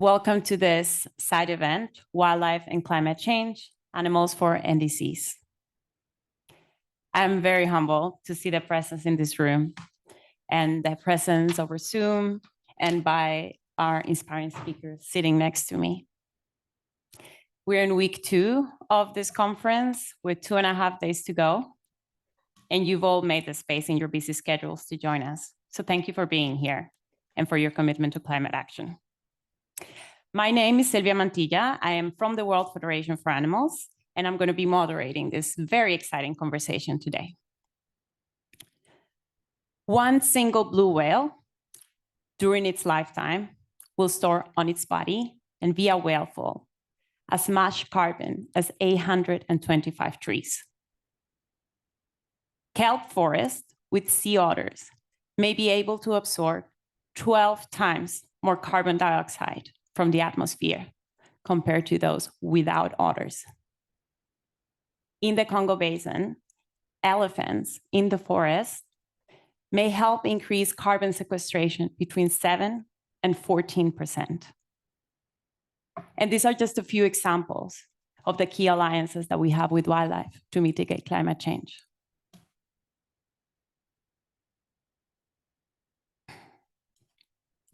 Welcome to this side event, Wildlife and Climate Change, Animals for NDCs. I'm very humbled to see the presence in this room and the presence over Zoom and by our inspiring speakers sitting next to me. We're in week 2 of this conference with 2.5 days to go, and you've all made the space in your busy schedules to join us. So thank you for being here and for your commitment to climate action. My name is Silvia Mantilla. I am from the World Federation for Animals, and I'm going to be moderating this very exciting conversation today. One single blue whale during its lifetime will store on its body and via whalefall as much carbon as 825 trees. Kelp forests with sea otters may be able to absorb 12 times more carbon dioxide from the atmosphere compared to those without otters. In the Congo Basin, elephants in the forest may help increase carbon sequestration between 7 and 14%. And these are just a few examples of the key alliances that we have with wildlife to mitigate climate change.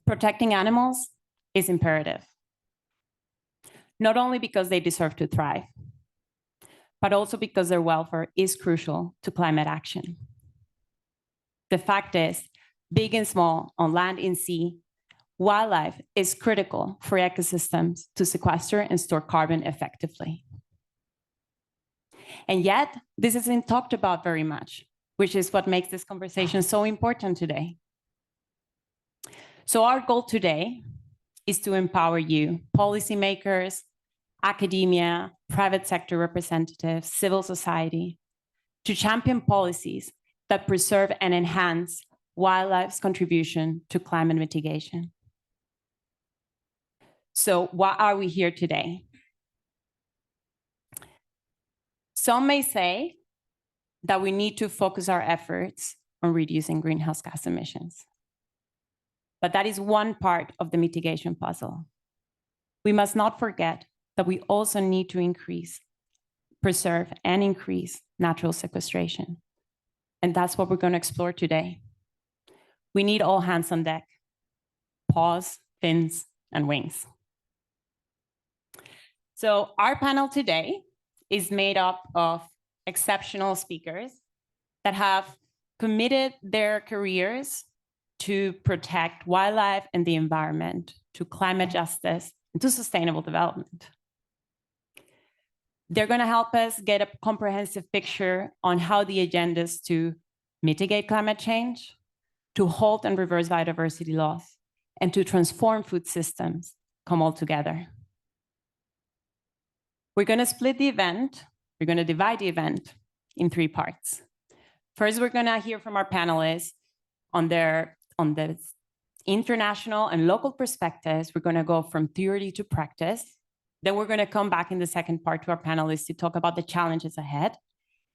Protecting animals is imperative, not only because they deserve to thrive, but also because their welfare is crucial to climate action. The fact is, big and small, on land and sea, wildlife is critical for ecosystems to sequester and store carbon effectively. And yet, this isn't talked about very much, which is what makes this conversation so important today. So our goal today is to empower you, policymakers, academia, private sector representatives, civil society, to champion policies that preserve and enhance wildlife's contribution to climate mitigation. So why are we here today? Some may say that we need to focus our efforts on reducing greenhouse gas emissions. But that is one part of the mitigation puzzle. We must not forget that we also need to preserve and increase natural sequestration. And that's what we're going to explore today. We need all hands on deck, paws, fins, and wings. So our panel today is made up of exceptional speakers that have committed their careers to protect wildlife and the environment, to climate justice, and to sustainable development. They're going to help us get a comprehensive picture on how the agendas to mitigate climate change, to halt and reverse biodiversity loss, and to transform food systems come all together. We're going to split the event. We're going to divide the event in 3 parts. First, we're going to hear from our panelists on the international and local perspectives. We're going to go from theory to practice. Then we're going to come back in the second part to our panelists to talk about the challenges ahead.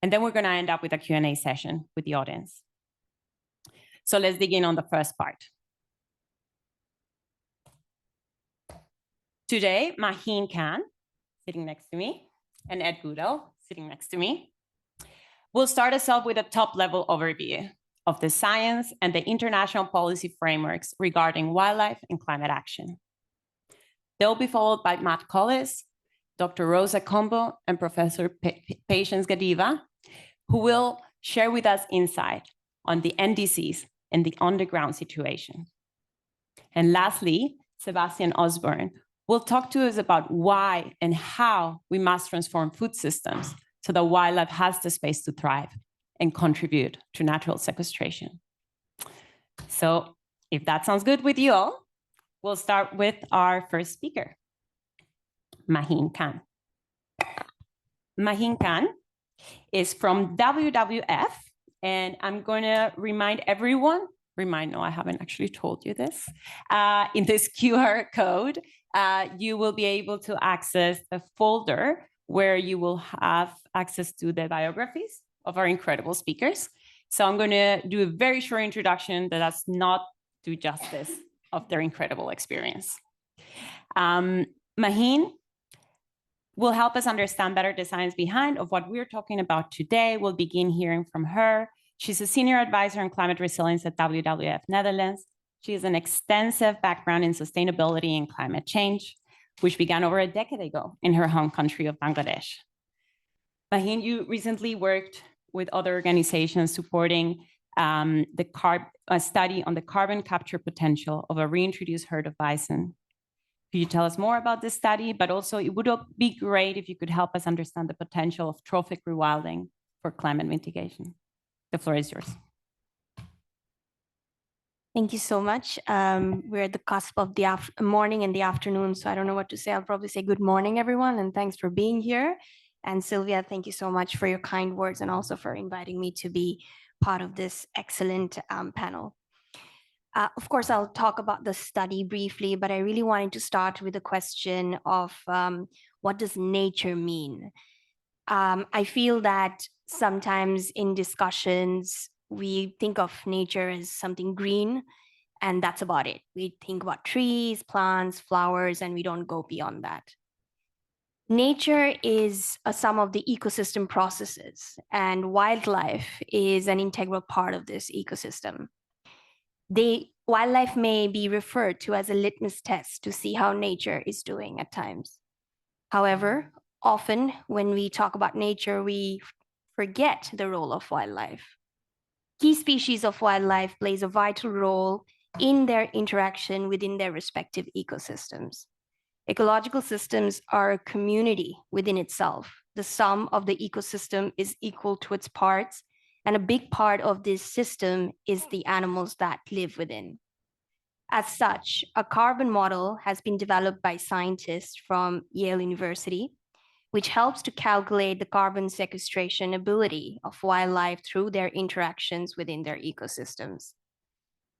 And then we're going to end up with a Q&A session with the audience. So let's dig in on the first part. Today, Maheen Khan, sitting next to me, and Ed Goodall, sitting next to me, will start us off with a top-level overview of the science and the international policy frameworks regarding wildlife and climate action. They'll be followed by Matt Collis, Dr. Rosa Combo, and Professor Patience Gadiva, who will share with us insight on the NDCs and the on-the-ground situation. And lastly, Sebastian Osborne will talk to us about why and how we must transform food systems so that wildlife has the space to thrive and contribute to natural sequestration. So if that sounds good with you all, we'll start with our first speaker, Maheen Khan. Maheen Khan is from WWF, and I'm going to remind everyone, no, I haven't actually told you this, in this QR code, you will be able to access a folder where you will have access to the biographies of our incredible speakers. So I'm going to do a very short introduction that does not do justice of their incredible experience. Maheen will help us understand better the science behind of what we're talking about today. We'll begin hearing from her. She's a senior advisor on climate resilience at WWF Netherlands. She has an extensive background in sustainability and climate change, which began over a decade ago in her home country of Bangladesh. Maheen, you recently worked with other organizations supporting a study on the carbon capture potential of a reintroduced herd of bison. Could you tell us more about this study? But also, it would be great if you could help us understand the potential of trophic rewilding for climate mitigation. The floor is yours. Thank you so much. We're at the cusp of the morning and the afternoon, so I don't know what to say. I'll probably say good morning, everyone, and thanks for being here. And Sylvia, thank you so much for your kind words and also for inviting me to be part of this excellent panel. Of course, I'll talk about the study briefly, but I really wanted to start with the question of what does nature mean? I feel that sometimes in discussions, we think of nature as something green, and that's about it. We think about trees, plants, flowers, and we don't go beyond that. Nature is a sum of the ecosystem processes, and wildlife is an integral part of this ecosystem. Wildlife may be referred to as a litmus test to see how nature is doing at times. However, often when we talk about nature, we forget the role of wildlife. Key species of wildlife plays a vital role in their interaction within their respective ecosystems. Ecological systems are a community within itself. The sum of the ecosystem is equal to its parts, and a big part of this system is the animals that live within. As such, a carbon model has been developed by scientists from Yale University, which helps to calculate the carbon sequestration ability of wildlife through their interactions within their ecosystems.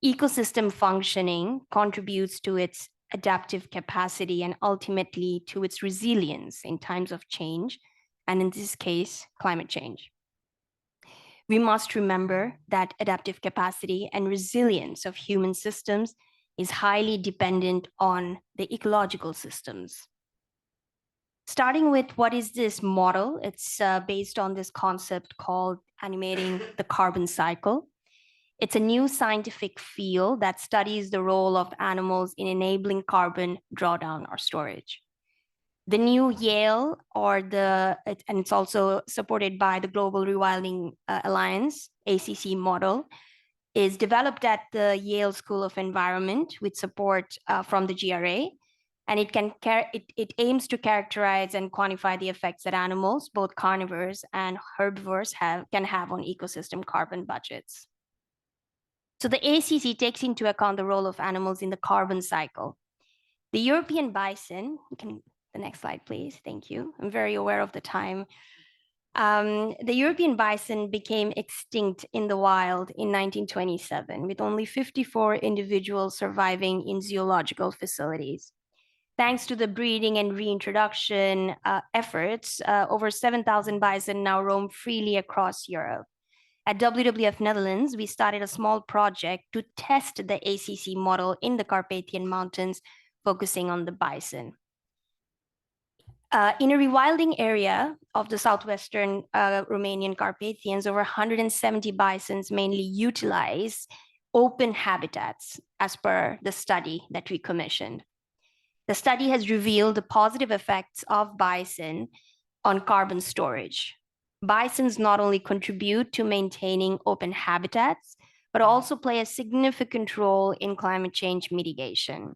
Ecosystem functioning contributes to its adaptive capacity and ultimately to its resilience in times of change, and in this case, climate change. We must remember that adaptive capacity and resilience of human systems is highly dependent on the ecological systems. Starting with what is this model? It's based on this concept called animating the carbon cycle. It's a new scientific field that studies the role of animals in enabling carbon drawdown or storage. The new Yale, and it's also supported by the Global Rewilding Alliance, ACC model, is developed at the Yale School of Environment with support from the GRA. And it aims to characterize and quantify the effects that animals, both carnivores and herbivores, can have on ecosystem carbon budgets. So the ACC takes into account the role of animals in the carbon cycle. The European bison, the next slide, please. Thank you. I'm very aware of the time. The European bison became extinct in the wild in 1927, with only 54 individuals surviving in zoological facilities. Thanks to the breeding and reintroduction efforts, over 7,000 bison now roam freely across Europe. At WWF Netherlands, we started a small project to test the ACC model in the Carpathian Mountains, focusing on the bison. In a rewilding area of the southwestern Romanian Carpathians, over 170 bisons mainly utilize open habitats as per the study that we commissioned. The study has revealed the positive effects of bison on carbon storage. Bisons not only contribute to maintaining open habitats, but also play a significant role in climate change mitigation.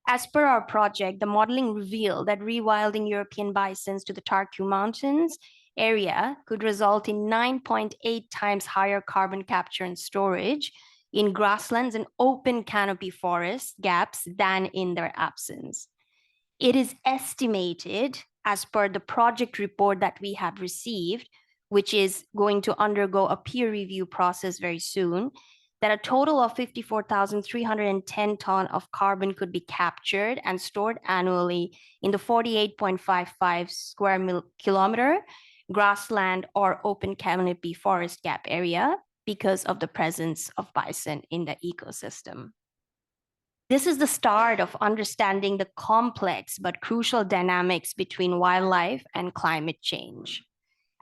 As per our project, the modeling revealed that rewilding European bisons to the Tarku Mountains area could result in 9.8 times higher carbon capture and storage in grasslands and open canopy forest gaps than in their absence. It is estimated, as per the project report that we have received, which is going to undergo a peer review process very soon, that a total of 54,310 tons of carbon could be captured and stored annually in the 48.55 square kilometer grassland or open canopy forest gap area because of the presence of bison in the ecosystem. This is the start of understanding the complex but crucial dynamics between wildlife and climate change.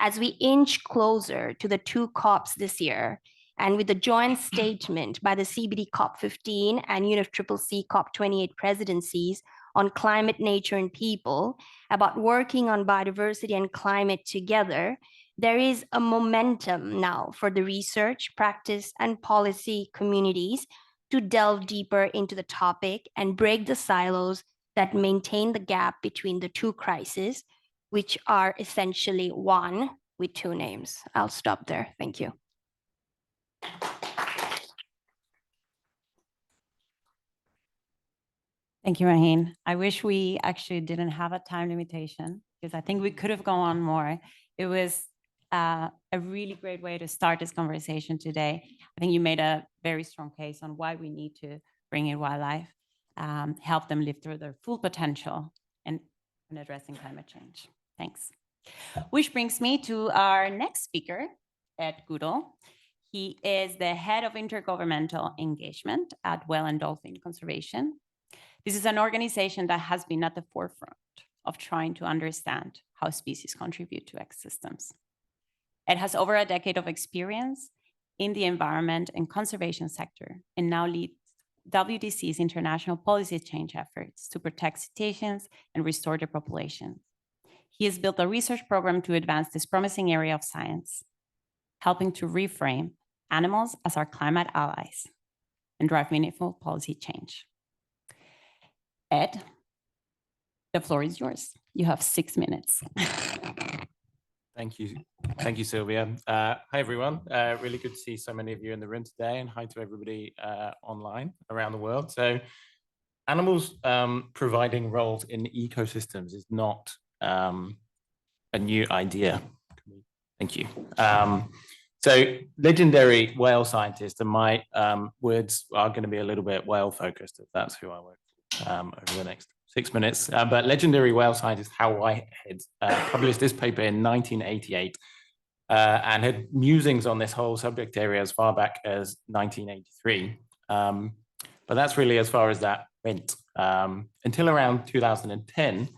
As we inch closer to the two COPs this year, and with the joint statement by the CBD COP15 and UNFCCC COP28 presidencies on climate, nature, and people, about working on biodiversity and climate together, there is a momentum now for the research, practice, and policy communities to delve deeper into the topic and break the silos that maintain the gap between the two crises, which are essentially one with two names. I'll stop there. Thank you. Thank you, Raheen. I wish we actually didn't have a time limitation because I think we could have gone on more. It was a really great way to start this conversation today. I think you made a very strong case on why we need to bring in wildlife, help them live through their full potential and addressing climate change. Thanks. Which brings me to our next speaker, Ed Goodall. He is the head of intergovernmental engagement at Whale and Dolphin Conservation. This is an organization that has been at the forefront of trying to understand how species contribute to ecosystems. It has over a decade of experience in the environment and conservation sector and now leads WDC's international policy change efforts to protect cetaceans and restore their populations. He has built a research program to advance this promising area of science, helping to reframe animals as our climate allies and drive meaningful policy change. Ed, the floor is yours. You have 6 minutes. Thank you. Thank you, Sylvia. Hi, everyone. Really good to see so many of you in the room today, and hi to everybody online around the world. So animals providing roles in ecosystems is not a new idea. Thank you. So legendary whale scientists, and my words are going to be a little bit whale focused, if that's who I work for over the next 6 minutes. But legendary whale scientist Hal Whitehead published this paper in 1988 and had musings on this whole subject area as far back as 1983. But that's really as far as that went until around 2010,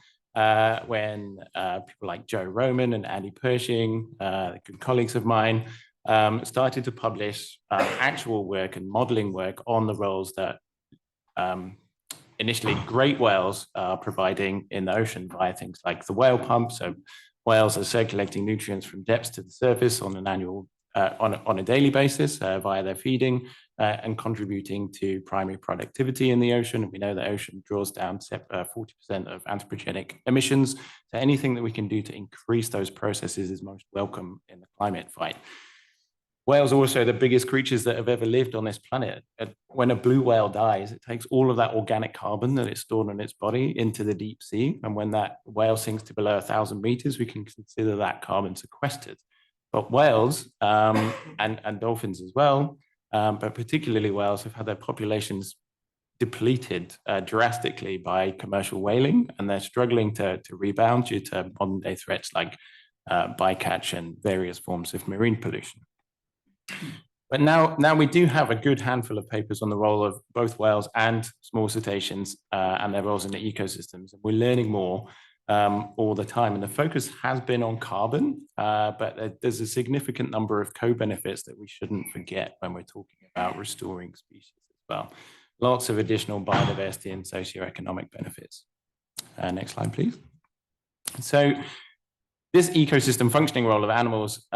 when people like Joe Roman and Andy Pershing, good colleagues of mine, started to publish actual work and modeling work on the roles that initially great whales are providing in the ocean via things like the whale pump. So whales are circulating nutrients from depths to the surface on an annual, on a daily basis via their feeding and contributing to primary productivity in the ocean. And we know the ocean draws down 40% of anthropogenic emissions. So anything that we can do to increase those processes is most welcome in the climate fight. Whales are also the biggest creatures that have ever lived on this planet. When a blue whale dies, it takes all of that organic carbon that it's stored in its body into the deep sea. And when that whale sinks to below 1,000 meters, we can consider that carbon sequestered. But whales and dolphins as well, but particularly whales, have had their populations depleted drastically by commercial whaling, and they're struggling to rebound due to modern day threats like bycatch and various forms of marine pollution. But now we do have a good handful of papers on the role of both whales and small cetaceans and their roles in the ecosystems. And we're learning more all the time. And the focus has been on carbon, but there's a significant number of co-benefits that we shouldn't forget when we're talking about restoring species as well. Lots of additional biodiversity and socioeconomic benefits. Next slide, please. So this ecosystem functioning role of animals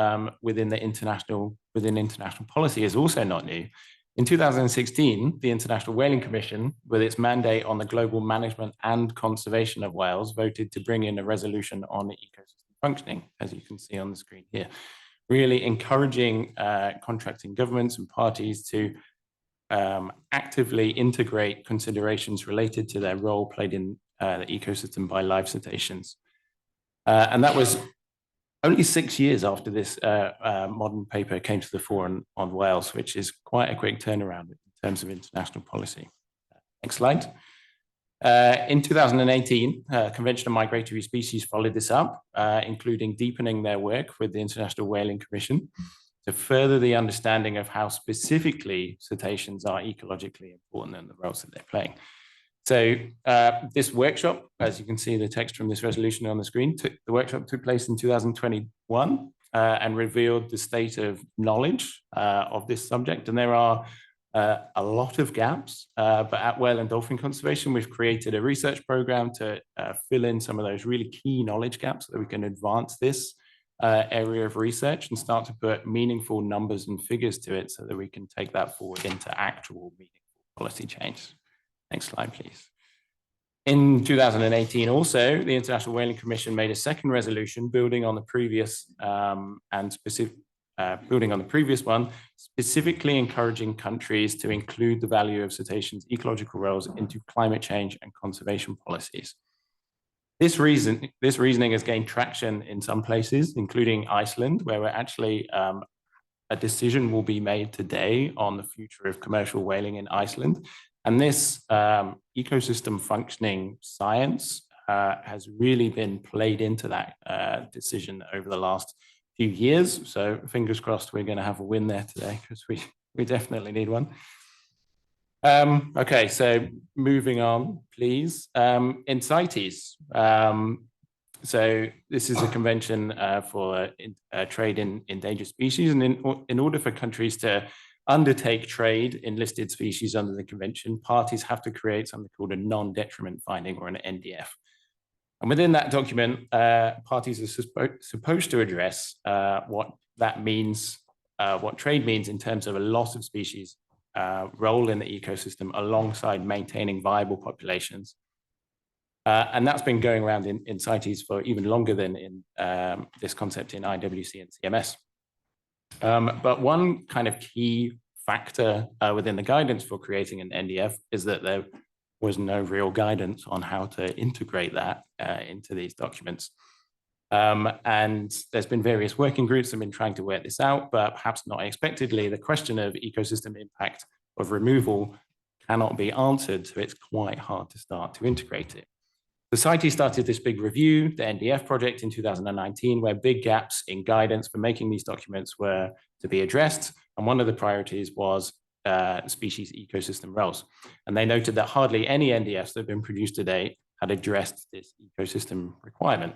within international policy is also not new. In 2016, the International Whaling Commission, with its mandate on the global management and conservation of whales, voted to bring in a resolution on the ecosystem functioning, as you can see on the screen here, really encouraging contracting governments and parties to actively integrate considerations related to their role played in the ecosystem by live cetaceans. And that was only 6 years after this modern paper came to the fore on whales, which is quite a quick turnaround in terms of international policy. Next slide. In 2018, Convention on Migratory Species followed this up, including deepening their work with the International Whaling Commission. to further the understanding of how specifically cetaceans are ecologically important and the roles that they're playing. So this workshop, as you can see the text from this resolution on the screen, the workshop took place in 2021 and revealed the state of knowledge of this subject. And there are a lot of gaps, but at Whale and Dolphin Conservation, we've created a research program to fill in some of those really key knowledge gaps so that we can advance this area of research and start to put meaningful numbers and figures to it so that we can take that forward into actual meaningful policy change. Next slide, please. In 2018, also, the International Whaling Commission made a second resolution building on the previous building on the previous one, specifically encouraging countries to include the value of cetaceans' ecological roles into climate change and conservation policies. This reasoning has gained traction in some places, including Iceland, where we're actually a decision will be made today on the future of commercial whaling in Iceland. And this ecosystem functioning science has really been played into that decision over the last few years. So fingers crossed we're going to have a win there today, because we definitely need one. Okay, so moving on, please. In CITES, so this is a convention for trade in endangered species. And in order for countries to undertake trade in listed species under the convention, parties have to create something called a non-detriment finding, or an NDF. And within that document, parties are supposed to address what that means, what trade means in terms of a loss of species role in the ecosystem alongside maintaining viable populations. And that's been going around in CITES for even longer than in this concept in IWC and CMS. But one kind of key factor within the guidance for creating an NDF is that there was no real guidance on how to integrate that into these documents. And there's been various working groups that have been trying to work this out, but perhaps not unexpectedly, the question of ecosystem impact of removal cannot be answered, so it's quite hard to start to integrate it. Society started this big review, the NDF project, in 2019, where big gaps in guidance for making these documents were to be addressed. And one of the priorities was species ecosystem roles. And they noted that hardly any NDFs that have been produced to date had addressed this ecosystem requirement.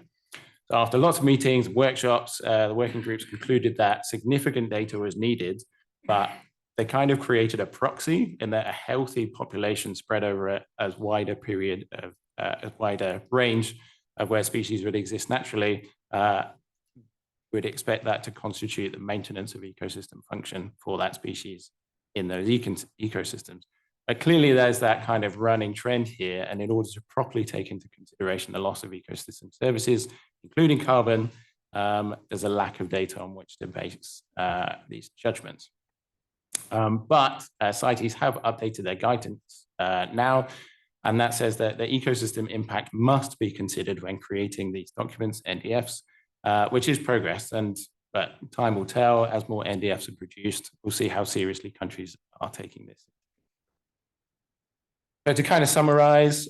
So after lots of meetings, workshops, the working groups concluded that significant data was needed, but they kind of created a proxy in that a healthy population spread over a wider period of a wider range of where species would exist naturally, we'd expect that to constitute the maintenance of ecosystem function for that species in those ecosystems. But clearly there's that kind of running trend here, and in order to properly take into consideration the loss of ecosystem services, including carbon, there's a lack of data on which to base these judgments. But CITES have updated their guidance now, and that says that the ecosystem impact must be considered when creating these documents, NDFs, which is progress. But time will tell. As more NDFs are produced, we'll see how seriously countries are taking this. So to kind of summarize,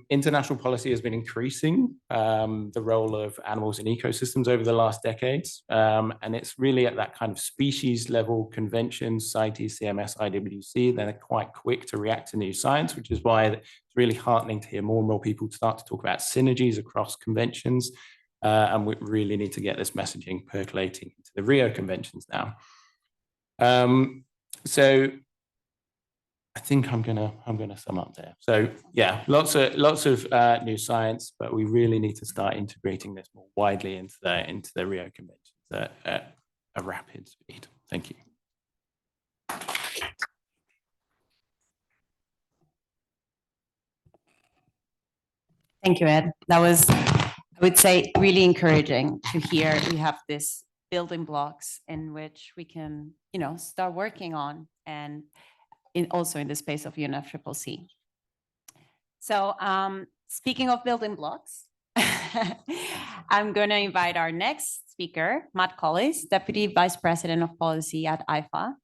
international policy has been increasing the role of animals in ecosystems over the last decades. And it's really at that kind of species level conventions, CITES, CMS, IWC, they're quite quick to react to new science, which is why it's really heartening to hear more and more people start to talk about synergies across conventions. And we really need to get this messaging percolating into the Rio conventions now. So I think I'm gonna sum up there. So yeah, lots of new science, but we really need to start integrating this more widely into the Rio conventions at a rapid speed. Thank you. Thank you, Ed. That was, I would say, really encouraging to hear we have this building blocks in which we can, start working on, and also in the space of UNFCCC. So speaking of building blocks, I'm going to invite our next speaker, Matt Collis, Deputy Vice President of Policy at IFA.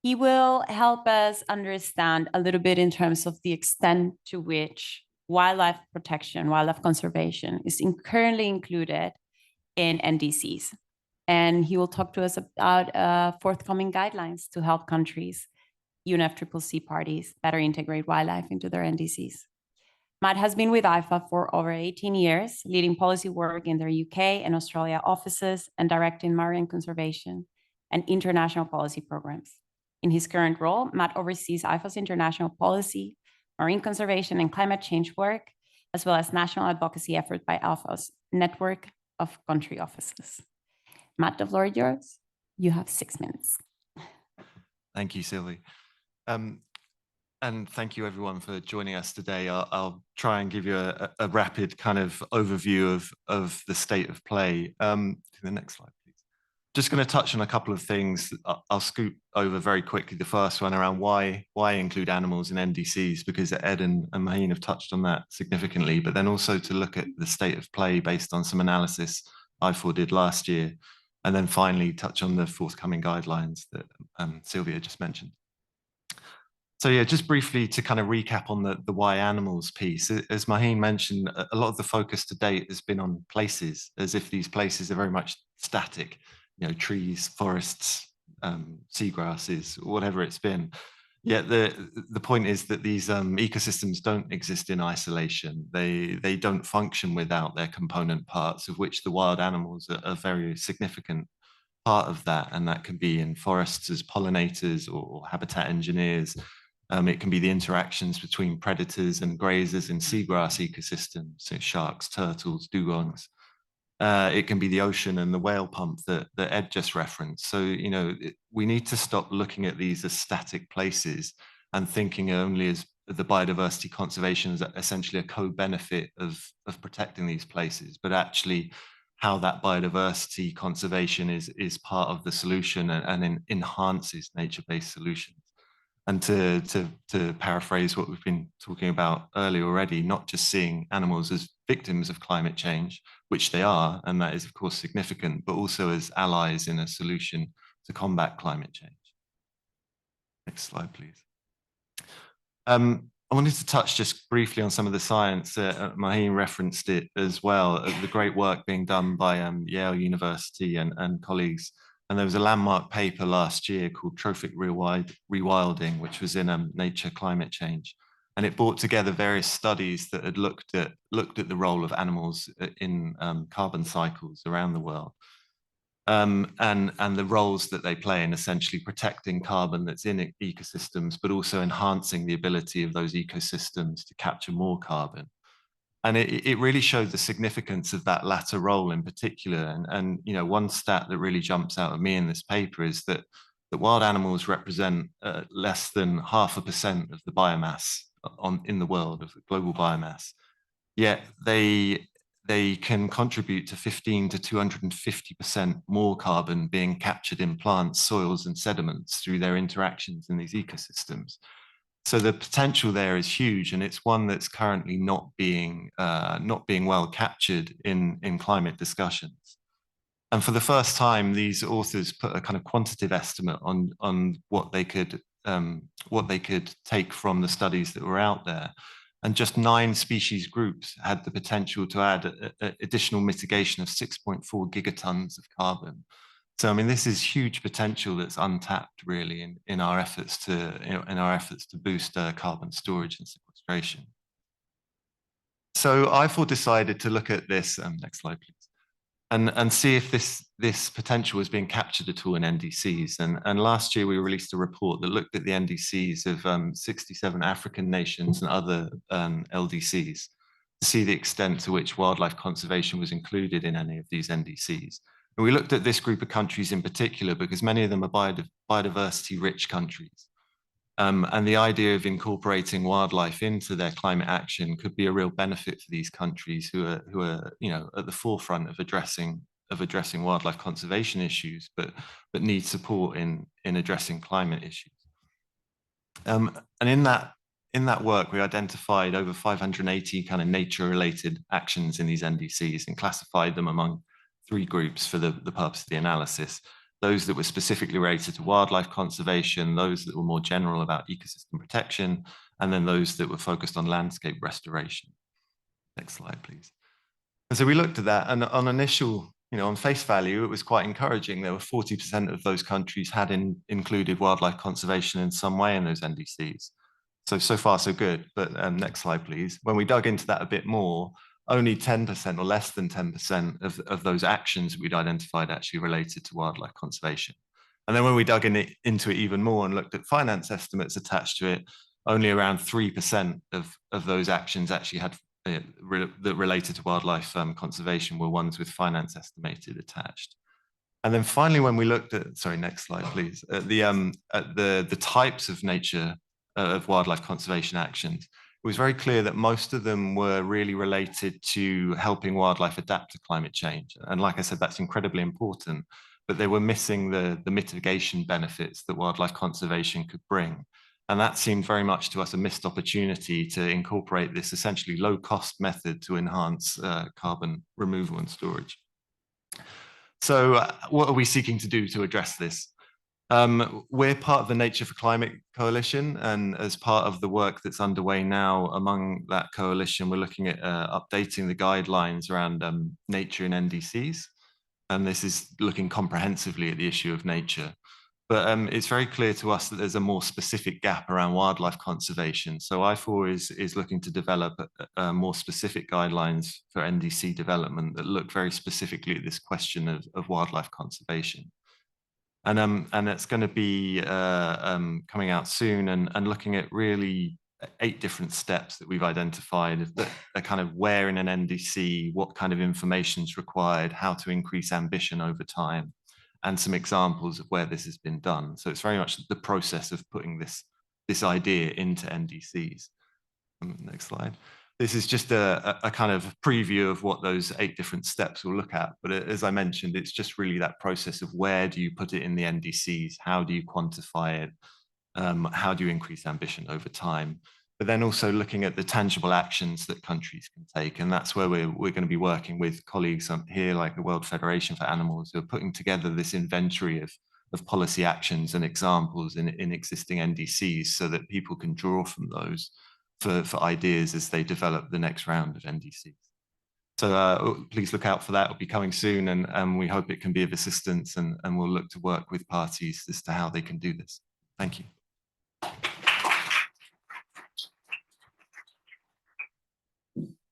He will help us understand a little bit in terms of the extent to which wildlife protection, wildlife conservation is currently included in NDCs. and he will talk to us about forthcoming guidelines to help countries, UNFCCC parties, better integrate wildlife into their NDCs. Matt has been with IFA for over 18 years, leading policy work in their UK and Australia offices and directing marine conservation and international policy programs. In his current role, Matt oversees IFA's international policy, marine conservation and climate change work, as well as national advocacy efforts by IFA's network of country offices. Matt, the floor is yours. You have 6 minutes. Thank you, Sylvie. And thank you everyone for joining us today. I'll try and give you a rapid kind of overview of the state of play. To the next slide, please. Just going to touch on a couple of things. I'll scoot over very quickly the first one around why include animals in NDCs, because Ed and Maheen have touched on that significantly, but then also to look at the state of play based on some analysis IFOR did last year, and then finally touch on the forthcoming guidelines that Sylvia just mentioned. So yeah, just briefly to kind of recap on the why animals piece. As Maheen mentioned, a lot of the focus to date has been on places, as if these places are very much static, you know, trees, forests, seagrasses, whatever it's been. Yet the point is that these ecosystems don't exist in isolation. They don't function without their component parts, of which the wild animals are a very significant part of that. And that can be in forests as pollinators or habitat engineers. It can be the interactions between predators and grazers in seagrass ecosystems, so sharks, turtles, dugongs. It can be the ocean and the whale pump that Ed just referenced. So, you know, we need to stop looking at these as static places and thinking only as the biodiversity conservation is essentially a co-benefit of protecting these places, but actually how that biodiversity conservation is part of the solution and enhances nature-based solutions. And to paraphrase what we've been talking about earlier already, not just seeing animals as victims of climate change, which they are, and that is of course significant, but also as allies in a solution to combat climate change. Next slide, please. I wanted to touch just briefly on some of the science. Maheen referenced it as well, the great work being done by Yale University and colleagues. And there was a landmark paper last year called Trophic Rewilding, which was in Nature Climate Change. And it brought together various studies that had looked at the role of animals in carbon cycles around the world. And the roles that they play in essentially protecting carbon that's in ecosystems, but also enhancing the ability of those ecosystems to capture more carbon. And it really showed the significance of that latter role in particular. And you know, one stat that really jumps out at me in this paper is that the wild animals represent less than 0.5% of the biomass in the world, of the global biomass. Yet they can contribute to 15 to 250% more carbon being captured in plants, soils, and sediments through their interactions in these ecosystems. So the potential there is huge, and it's one that's currently not being well captured in climate discussions. And for the first time, these authors put a kind of quantitative estimate on what they could take from the studies that were out there. And just 9 species groups had the potential to add additional mitigation of 6.4 gigatons of carbon. So, I mean, this is huge potential that's untapped, really, in our efforts to boost carbon storage and sequestration. So, IFOR decided to look at this. Next slide, please, and see if this potential was being captured at all in NDCs. And last year we released a report that looked at the NDCs of 67 African nations and other LDCs to see the extent to which wildlife conservation was included in any of these NDCs. And we looked at this group of countries in particular because many of them are biodiversity-rich countries. And the idea of incorporating wildlife into their climate action could be a real benefit for these countries who are you know, at the forefront of addressing wildlife conservation issues, but need support in addressing climate issues. And in that work, we identified over 580 kind of nature-related actions in these NDCs and classified them among 3 groups for the purpose of the analysis. Those that were specifically related to wildlife conservation, those that were more general about ecosystem protection, and then those that were focused on landscape restoration. Next slide, please. And so we looked at that, and on initial on face value, it was quite encouraging. There were 40% of those countries had included wildlife conservation in some way in those NDCs. So far, so good. But next slide, please. When we dug into that a bit more, only 10% or less than 10% of those actions we'd identified actually related to wildlife conservation. And then when we dug into it even more and looked at finance estimates attached to it, only around 3% of those actions actually had that related to wildlife conservation were ones with finance estimated attached. And then finally, when we looked at, sorry, next slide, please, at the types of nature of wildlife conservation actions, it was very clear that most of them were really related to helping wildlife adapt to climate change. And like I said, that's incredibly important, but they were missing the mitigation benefits that wildlife conservation could bring. And that seemed very much to us a missed opportunity to incorporate this essentially low-cost method to enhance carbon removal and storage. So what are we seeking to do to address this? We're part of the Nature for Climate Coalition, and as part of the work that's underway now among that coalition, we're looking at updating the guidelines around nature in NDCs. And this is looking comprehensively at the issue of nature. But it's very clear to us that there's a more specific gap around wildlife conservation. So I4 is looking to develop more specific guidelines for NDC development that look very specifically at this question of wildlife conservation. And it's going to be coming out soon and looking at really 8 different steps that we've identified that are kind of where in an NDC, what kind of information is required, how to increase ambition over time, and some examples of where this has been done. So it's very much the process of putting this idea into NDCs. Next slide. This is just a kind of preview of what those 8 different steps will look at. But as I mentioned, it's just really that process of where do you put it in the NDCs? How do you quantify it? How do you increase ambition over time? But then also looking at the tangible actions that countries can take. And that's where we're going to be working with colleagues here, like the World Federation for Animals, who are putting together this inventory of policy actions and examples in existing NDCs so that people can draw from those for ideas as they develop the next round of NDCs. So please look out for that. It'll be coming soon, and we hope it can be of assistance, and we'll look to work with parties as to how they can do this. Thank you.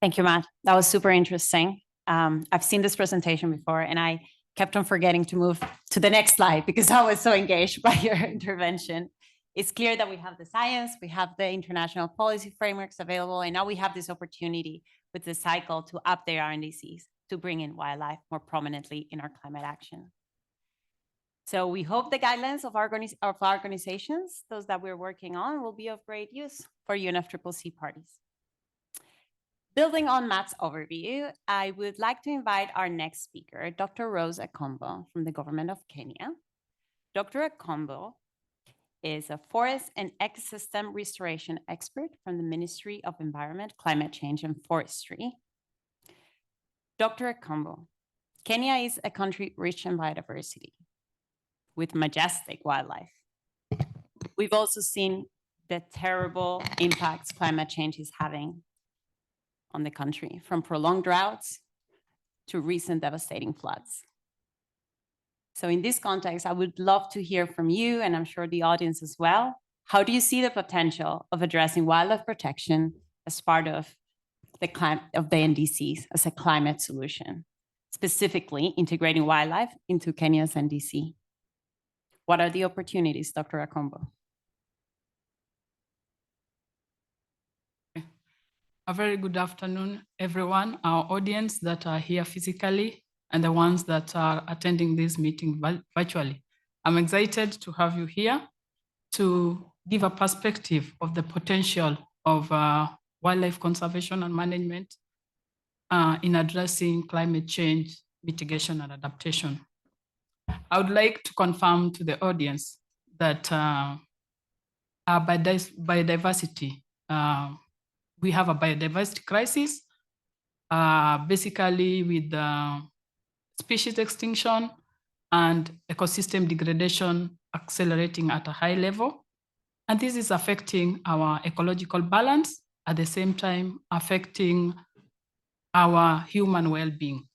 Thank you, Matt. That was super interesting. I've seen this presentation before, and I kept on forgetting to move to the next slide because I was so engaged by your intervention. It's clear that we have the science, we have the international policy frameworks available, and now we have this opportunity with the cycle to update our NDCs to bring in wildlife more prominently in our climate action. So we hope the guidelines of our organizations, those that we're working on, will be of great use for UNFCCC parties. Building on Matt's overview, I would like to invite our next speaker, Dr. Rose Akombo from the government of Kenya. Dr. Akombo is a forest and ecosystem restoration expert from the Ministry of Environment, Climate Change and Forestry. Dr. Akombo, Kenya is a country rich in biodiversity with majestic wildlife. We've also seen the terrible impacts climate change is having on the country, from prolonged droughts to recent devastating floods. So in this context, I would love to hear from you, and I'm sure the audience as well. How do you see the potential of addressing wildlife protection as part of the NDCs as a climate solution, specifically integrating wildlife into Kenya's NDC? What are the opportunities, Dr. Akombo? A very good afternoon, everyone, our audience that are here physically and the ones that are attending this meeting virtually. I'm excited to have you here to give a perspective of the potential of wildlife conservation and management in addressing climate change, mitigation, and adaptation. I would like to confirm to the audience that our biodiversity, we have a biodiversity crisis, basically with species extinction and ecosystem degradation accelerating at a high level. And this is affecting our ecological balance, at the same time affecting our human well-being.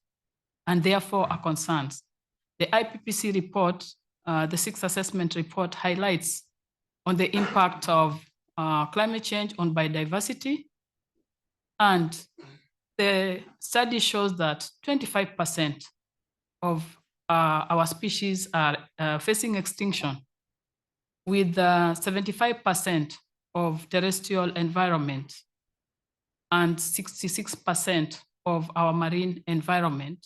and therefore are concerns. The IPPC report, the sixth assessment report, highlights on the impact of climate change on biodiversity. And the study shows that 25% of our species are facing extinction, with 75% of terrestrial environment and 66% of our marine environment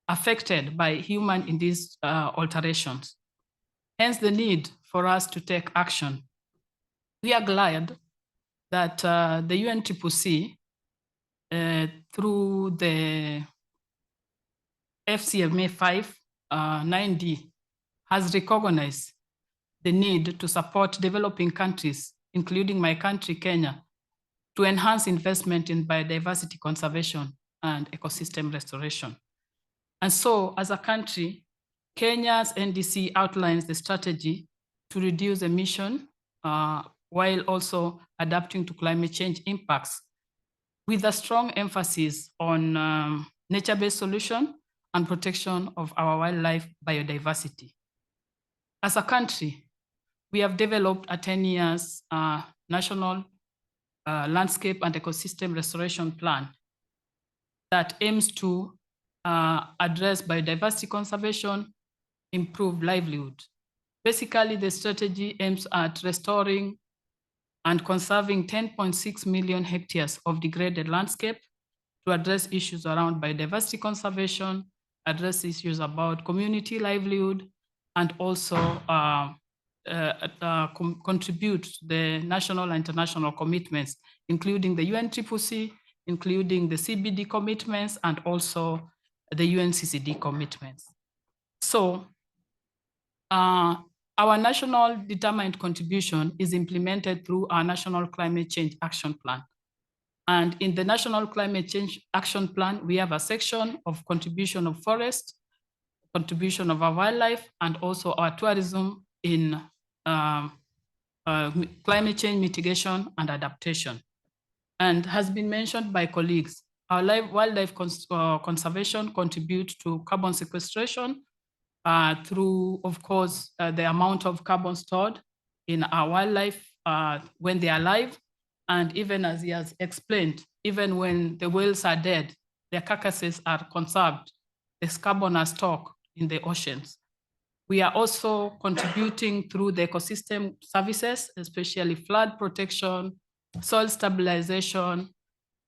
affected by human-induced alterations. Hence the need for us to take action. We are glad that the UNFCCC, through the FCMA 5 9D, has recognized the need to support developing countries, including my country, Kenya, to enhance investment in biodiversity conservation and ecosystem restoration. And so, as a country, Kenya's NDC outlines the strategy to reduce emission while also adapting to climate change impacts, with a strong emphasis on nature-based solution and protection of our wildlife biodiversity. As a country, we have developed a 10 years national landscape and ecosystem restoration plan that aims to address biodiversity conservation, improve livelihood. Basically, the strategy aims at restoring and conserving 10.6 million hectares of degraded landscape to address issues around biodiversity conservation, address issues about community livelihood, and also contribute to the national and international commitments, including the UNFCCC, including the CBD commitments, and also the UNCCD commitments. So our national determined contribution is implemented through our National Climate Change Action Plan. And in the National Climate Change Action Plan, we have a section of contribution of forest, contribution of our wildlife, and also our tourism in climate change mitigation and adaptation. And has been mentioned by colleagues, our wildlife conservation contributes to carbon sequestration through, of course, the amount of carbon stored in our wildlife when they are alive. And even as he has explained, even when the whales are dead, their carcasses are conserved. There's carbon as stock in the oceans. We are also contributing through the ecosystem services, especially flood protection, soil stabilization,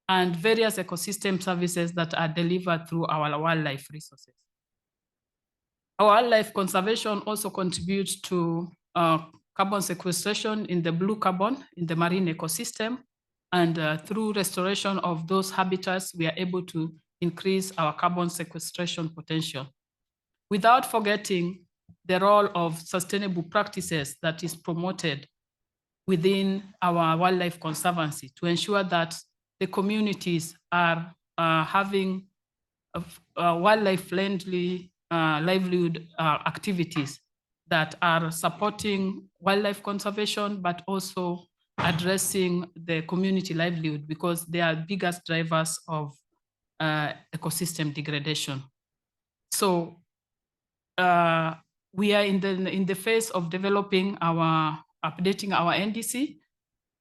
and various ecosystem services that are delivered through our wildlife resources. Our wildlife conservation also contributes to carbon sequestration in the blue carbon in the marine ecosystem. And through restoration of those habitats, we are able to increase our carbon sequestration potential. Without forgetting the role of sustainable practices that is promoted within our wildlife conservancy to ensure that the communities are having wildlife-friendly livelihood activities that are supporting wildlife conservation, but also addressing the community livelihood, because they are biggest drivers of ecosystem degradation. So we are in the phase of developing updating our NDC,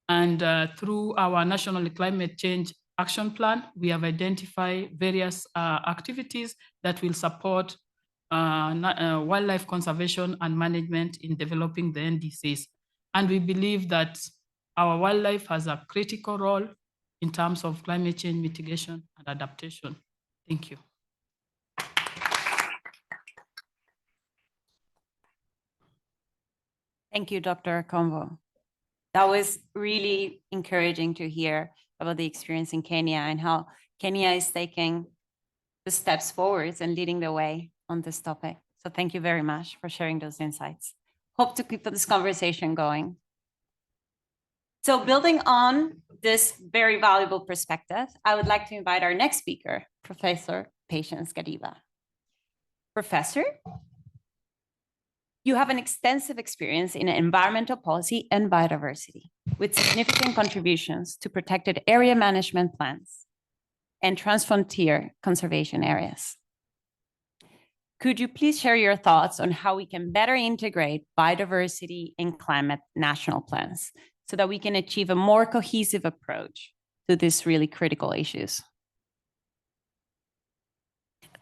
and through our National Climate Change Action Plan, we have identified various activities that will support wildlife conservation and management in developing the NDCs. And we believe that our wildlife has a critical role in terms of climate change mitigation and adaptation. Thank you. Thank you, Dr. Kombo. That was really encouraging to hear about the experience in Kenya and how Kenya is taking the steps forwards and leading the way on this topic. So thank you very much for sharing those insights. Hope to keep this conversation going. So building on this very valuable perspective, I would like to invite our next speaker, Professor Patience Gadiba. Professor, you have an extensive experience in environmental policy and biodiversity, with significant contributions to protected area management plans. and transfrontier conservation areas. Could you please share your thoughts on how we can better integrate biodiversity and climate national plans so that we can achieve a more cohesive approach to these really critical issues?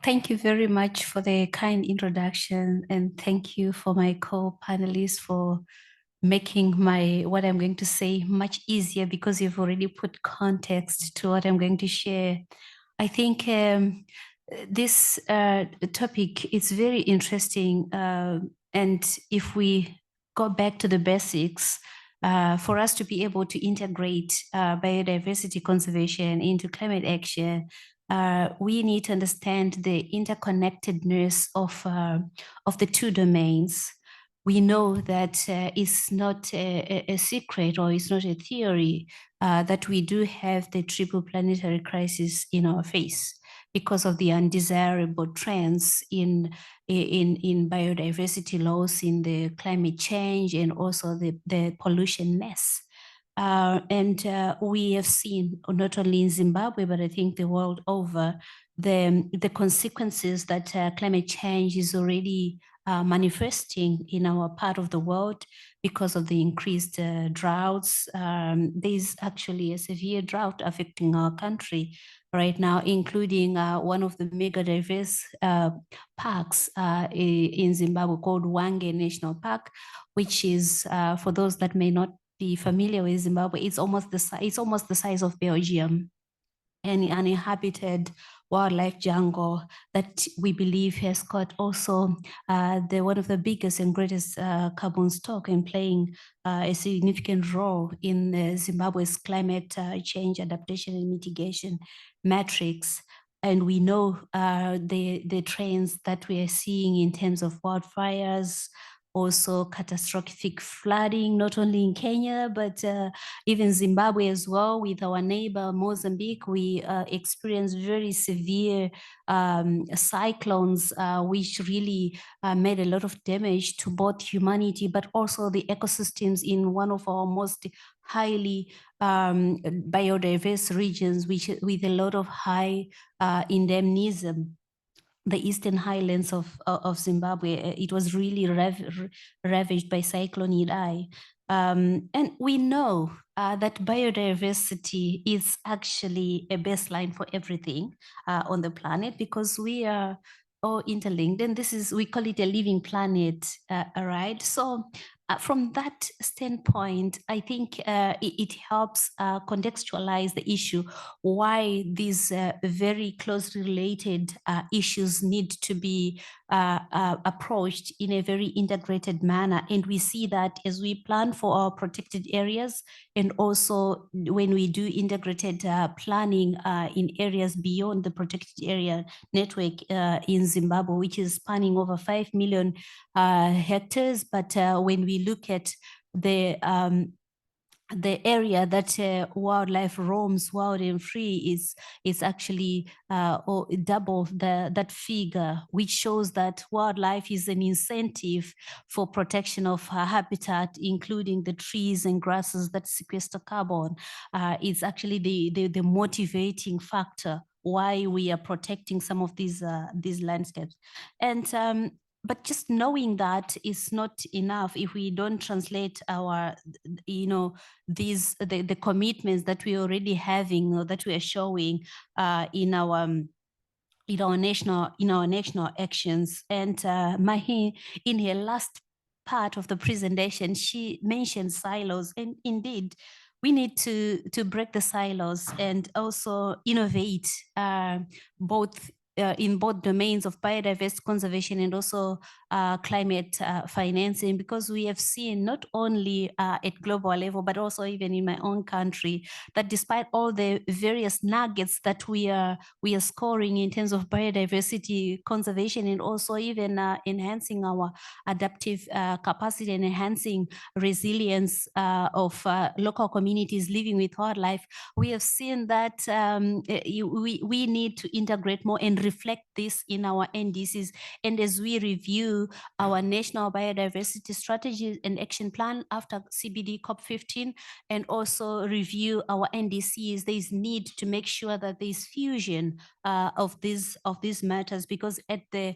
Thank you very much for the kind introduction, and thank you for my co-panelists for making what I'm going to say much easier, because you've already put context to what I'm going to share. I think this topic is very interesting, and if we go back to the basics, for us to be able to integrate biodiversity conservation into climate action, we need to understand the interconnectedness of the two domains. We know that it's not a secret, or it's not a theory, that we do have the triple planetary crisis in our face because of the undesirable trends in biodiversity loss, in the climate change, and also the pollution mess. And we have seen, not only in Zimbabwe, but I think the world over, the consequences that climate change is already manifesting in our part of the world because of the increased droughts. There's actually a severe drought affecting our country right now, including one of the mega diverse parks in Zimbabwe called Hwange National Park, which is, for those that may not be familiar with Zimbabwe, it's almost the size of Belgium, an uninhabited wildlife jungle that we believe has got also one of the biggest and greatest carbon stock, and playing a significant role in Zimbabwe's climate change adaptation and mitigation metrics. And we know the trends that we are seeing in terms of wildfires, also catastrophic flooding, not only in Kenya, but even Zimbabwe as well. With our neighbor Mozambique, we experienced very severe cyclones, which really made a lot of damage to both humanity, but also the ecosystems in one of our most highly biodiverse regions, with a lot of high endemism. The eastern highlands of Zimbabwe, it was really ravaged by Cyclone Idai. And we know that biodiversity is actually a baseline for everything on the planet, because we are all interlinked, and we call it a living planet, right? So from that standpoint, I think it helps contextualize the issue, why these very closely related issues need to be approached in a very integrated manner. And we see that as we plan for our protected areas, and also when we do integrated planning in areas beyond the protected area network in Zimbabwe, which is spanning over 5 million hectares. But when we look at the area that wildlife roams wild and free, is actually double that figure, which shows that wildlife is an incentive for protection of habitat, including the trees and grasses that sequester carbon. It's actually the motivating factor why we are protecting some of these landscapes. And but just knowing that is not enough if we don't translate our, the commitments that we already having, or that we are showing in our national actions. And Mahi, in her last part of the presentation, she mentioned silos, and indeed, we need to break the silos and also innovate both in both domains of biodiversity conservation and also climate financing, because we have seen not only at global level, but also even in my own country, that despite all the various nuggets that we are scoring in terms of biodiversity conservation, and also even enhancing our adaptive capacity and enhancing resilience of local communities living with wildlife, we have seen that we need to integrate more and reflect this in our NDCs. And as we review our National Biodiversity Strategy and Action Plan after CBD COP15, and also review our NDCs, there is need to make sure that there is fusion of these matters, because at the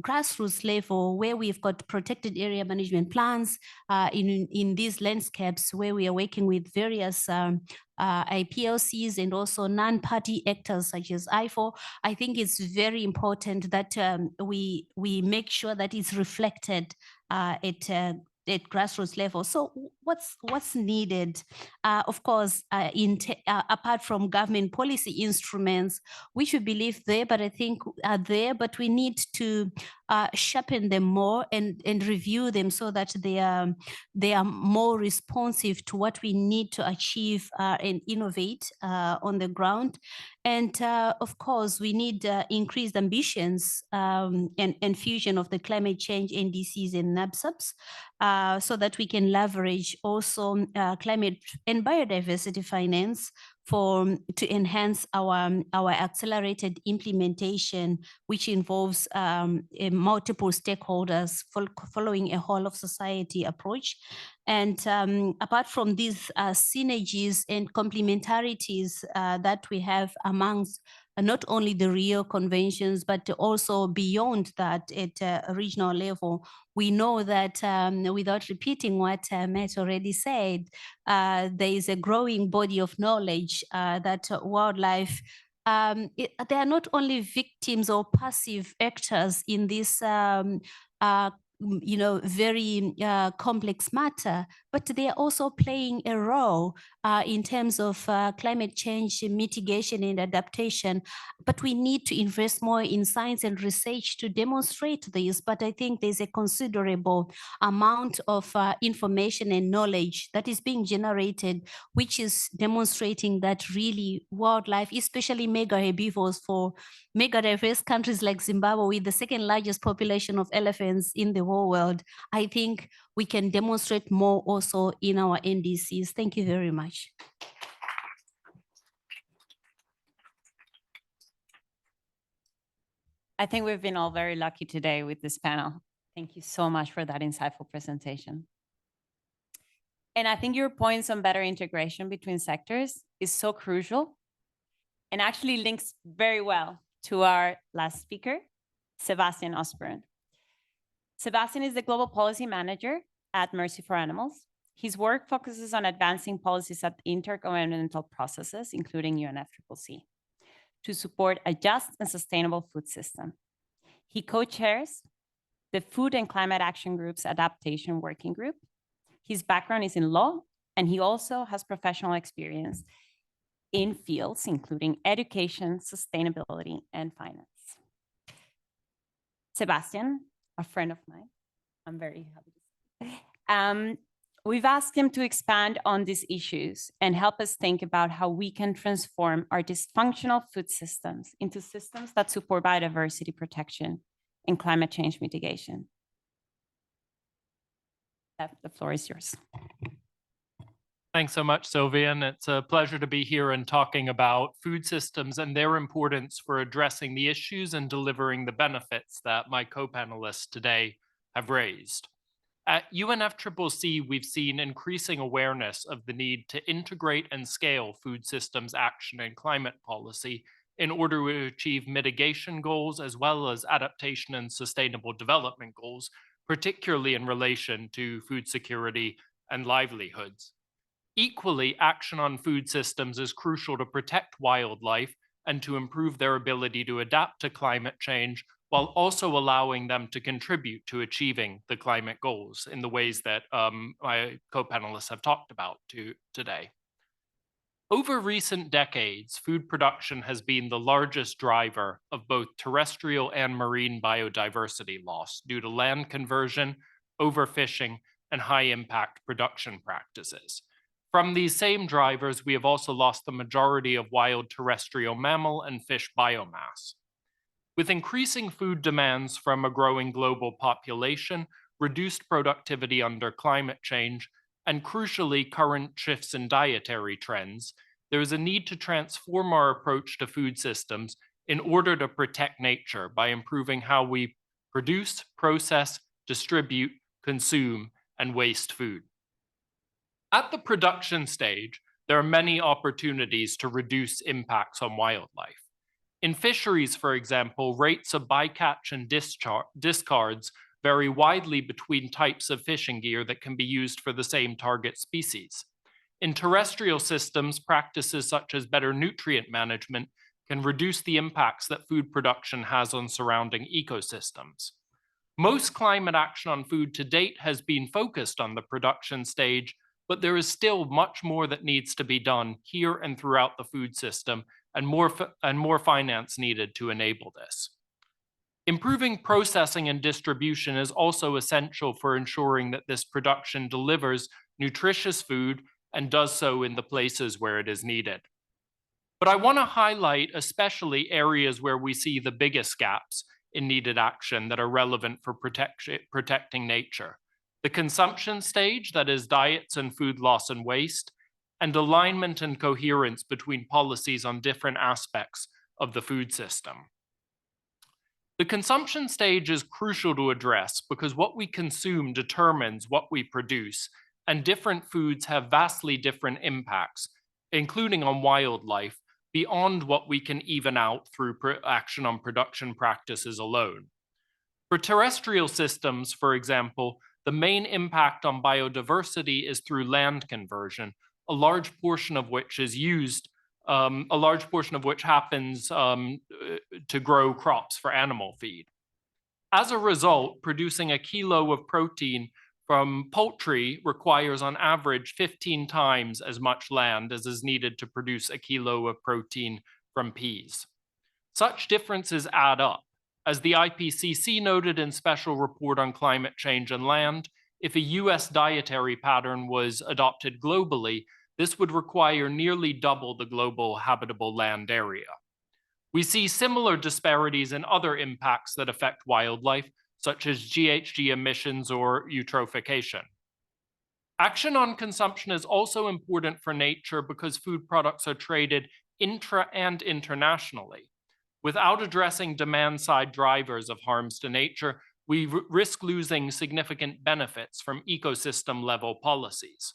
grassroots level, where we've got protected area management plans in these landscapes, where we are working with various IPLCs and also non-party actors such as IFO, I think it's very important that we make sure that it's reflected at grassroots level. So what's needed? Of course, apart from government policy instruments, which we believe there, but I think are there, but we need to sharpen them more and review them so that they are more responsive to what we need to achieve and innovate on the ground. And of course, we need increased ambitions and fusion of the climate change NDCs and NABSUBs so that we can leverage also climate and biodiversity finance to enhance our accelerated implementation, which involves multiple stakeholders following a whole of society approach. And apart from these synergies and complementarities that we have amongst not only the Rio conventions, but also beyond that at a regional level, we know that without repeating what Matt already said, there is a growing body of knowledge that wildlife, they are not only victims or passive actors in this very complex matter, but they are also playing a role in terms of climate change mitigation and adaptation. But we need to invest more in science and research to demonstrate this. But I think there's a considerable amount of information and knowledge that is being generated, which is demonstrating that really wildlife, especially mega herbivores, for mega diverse countries like Zimbabwe, with the second largest population of elephants in the whole world, I think we can demonstrate more also in our NDCs. Thank you very much. I think we've been all very lucky today with this panel. Thank you so much for that insightful presentation. And I think your points on better integration between sectors is so crucial and actually links very well to our last speaker, Sebastian Osborne. Sebastian is the Global Policy Manager at Mercy for Animals. His work focuses on advancing policies at intergovernmental processes, including UNFCCC, to support a just and sustainable food system. He co-chairs the Food and Climate Action Group's Adaptation Working Group. His background is in law, and he also has professional experience in fields including education, sustainability, and finance. Sebastian, a friend of mine, I'm very happy to say. We've asked him to expand on these issues and help us think about how we can transform our dysfunctional food systems into systems that support biodiversity protection and climate change mitigation. The floor is yours. Thanks so much, Sylvia, and it's a pleasure to be here and talking about food systems and their importance for addressing the issues and delivering the benefits that my co-panelists today have raised. At UNFCCC, we've seen increasing awareness of the need to integrate and scale food systems action and climate policy in order to achieve mitigation goals as well as adaptation and sustainable development goals, particularly in relation to food security and livelihoods. Equally, action on food systems is crucial to protect wildlife and to improve their ability to adapt to climate change, while also allowing them to contribute to achieving the climate goals in the ways that my co-panelists have talked about today. Over recent decades, food production has been the largest driver of both terrestrial and marine biodiversity loss due to land conversion, overfishing, and high-impact production practices. From these same drivers, we have also lost the majority of wild terrestrial mammal and fish biomass. With increasing food demands from a growing global population, reduced productivity under climate change, and crucially, current shifts in dietary trends, there is a need to transform our approach to food systems in order to protect nature by improving how we produce, process, distribute, consume, and waste food. At the production stage, there are many opportunities to reduce impacts on wildlife. In fisheries, for example, rates of bycatch and discards vary widely between types of fishing gear that can be used for the same target species. In terrestrial systems, practices such as better nutrient management can reduce the impacts that food production has on surrounding ecosystems. Most climate action on food to date has been focused on the production stage, but there is still much more that needs to be done here and throughout the food system, and more finance needed to enable this. Improving processing and distribution is also essential for ensuring that this production delivers nutritious food and does so in the places where it is needed. But I want to highlight especially areas where we see the biggest gaps in needed action that are relevant for protecting nature. The consumption stage, that is diets and food loss and waste, and alignment and coherence between policies on different aspects of the food system. The consumption stage is crucial to address because what we consume determines what we produce, and different foods have vastly different impacts, including on wildlife, beyond what we can even out through action on production practices alone. For terrestrial systems, for example, the main impact on biodiversity is through land conversion, a large portion of which is used, happens to grow crops for animal feed. As a result, producing a kilo of protein from poultry requires on average 15 times as much land as is needed to produce a kilo of protein from peas. Such differences add up. As the IPCC noted in Special Report on Climate Change and Land, if a US dietary pattern was adopted globally, this would require nearly double the global habitable land area. We see similar disparities in other impacts that affect wildlife, such as GHG emissions or eutrophication. Action on consumption is also important for nature because food products are traded intra and internationally. Without addressing demand-side drivers of harms to nature, we risk losing significant benefits from ecosystem-level policies.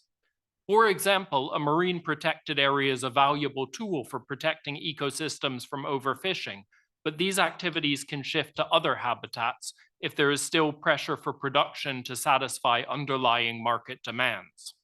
For example, a marine protected area is a valuable tool for protecting ecosystems from overfishing, but these activities can shift to other habitats if there is still pressure for production to satisfy underlying market demands.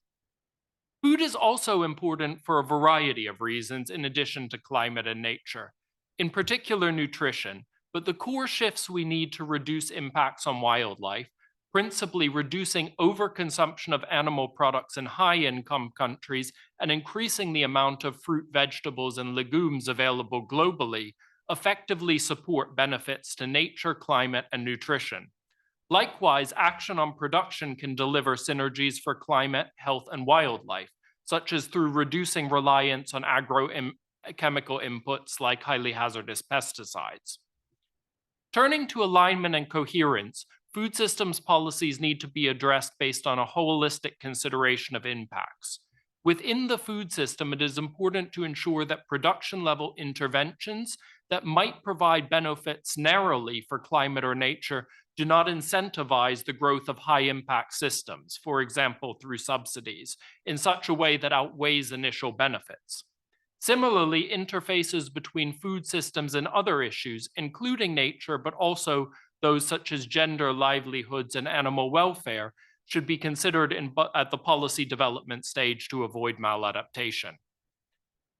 Food is also important for a variety of reasons in addition to climate and nature, in particular nutrition, but the core shifts we need to reduce impacts on wildlife, principally reducing overconsumption of animal products in high-income countries and increasing the amount of fruit, vegetables, and legumes available globally, effectively support benefits to nature, climate, and nutrition. Likewise, action on production can deliver synergies for climate, health, and wildlife, such as through reducing reliance on agrochemical inputs like highly hazardous pesticides. Turning to alignment and coherence, food systems policies need to be addressed based on a holistic consideration of impacts. Within the food system, it is important to ensure that production-level interventions that might provide benefits narrowly for climate or nature do not incentivize the growth of high-impact systems, for example, through subsidies, in such a way that outweighs initial benefits. Similarly, interfaces between food systems and other issues, including nature, but also those such as gender, livelihoods, and animal welfare, should be considered at the policy development stage to avoid maladaptation.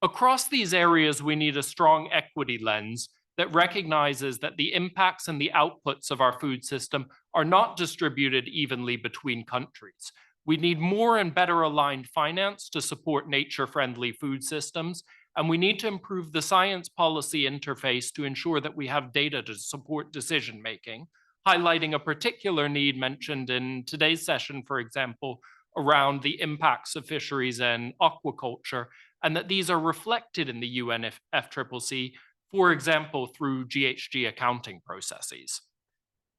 Across these areas, we need a strong equity lens that recognizes that the impacts and the outputs of our food system are not distributed evenly between countries. We need more and better aligned finance to support nature-friendly food systems, and we need to improve the science policy interface to ensure that we have data to support decision-making, highlighting a particular need mentioned in today's session, for example, around the impacts of fisheries and aquaculture, and that these are reflected in the UNFCCC, for example, through GHG accounting processes.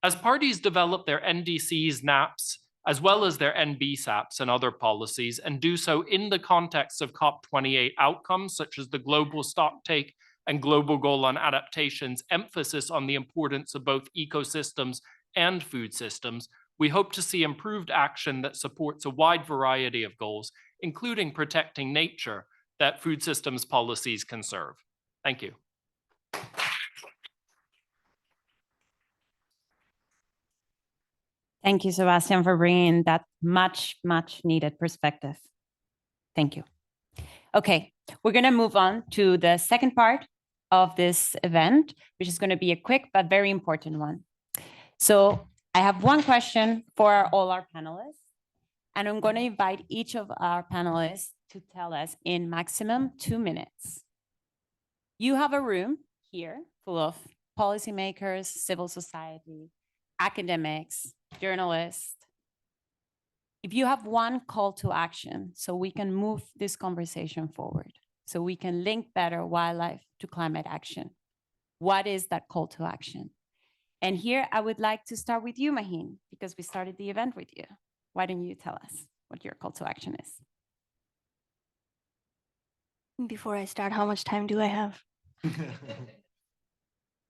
As parties develop their NDCs, NAPs, as well as their NBSAPs and other policies, and do so in the context of COP28 outcomes, such as the global stocktake and Global Goal on Adaptation's emphasis on the importance of both ecosystems and food systems, we hope to see improved action that supports a wide variety of goals, including protecting nature, that food systems policies can serve. Thank you. Thank you, Sebastian, for bringing that much needed perspective. Thank you. Okay, we're going to move on to the second part of this event, which is going to be a quick but very important one. So I have one question for all our panelists, and I'm going to invite each of our panelists to tell us in maximum 2 minutes. You have a room here full of policymakers, civil society, academics, journalists. If you have one call to action so we can move this conversation forward, so we can link better wildlife to climate action, what is that call to action? And here I would like to start with you, Mahin, because we started the event with you. Why don't you tell us what your call to action is? Before I start, how much time do I have?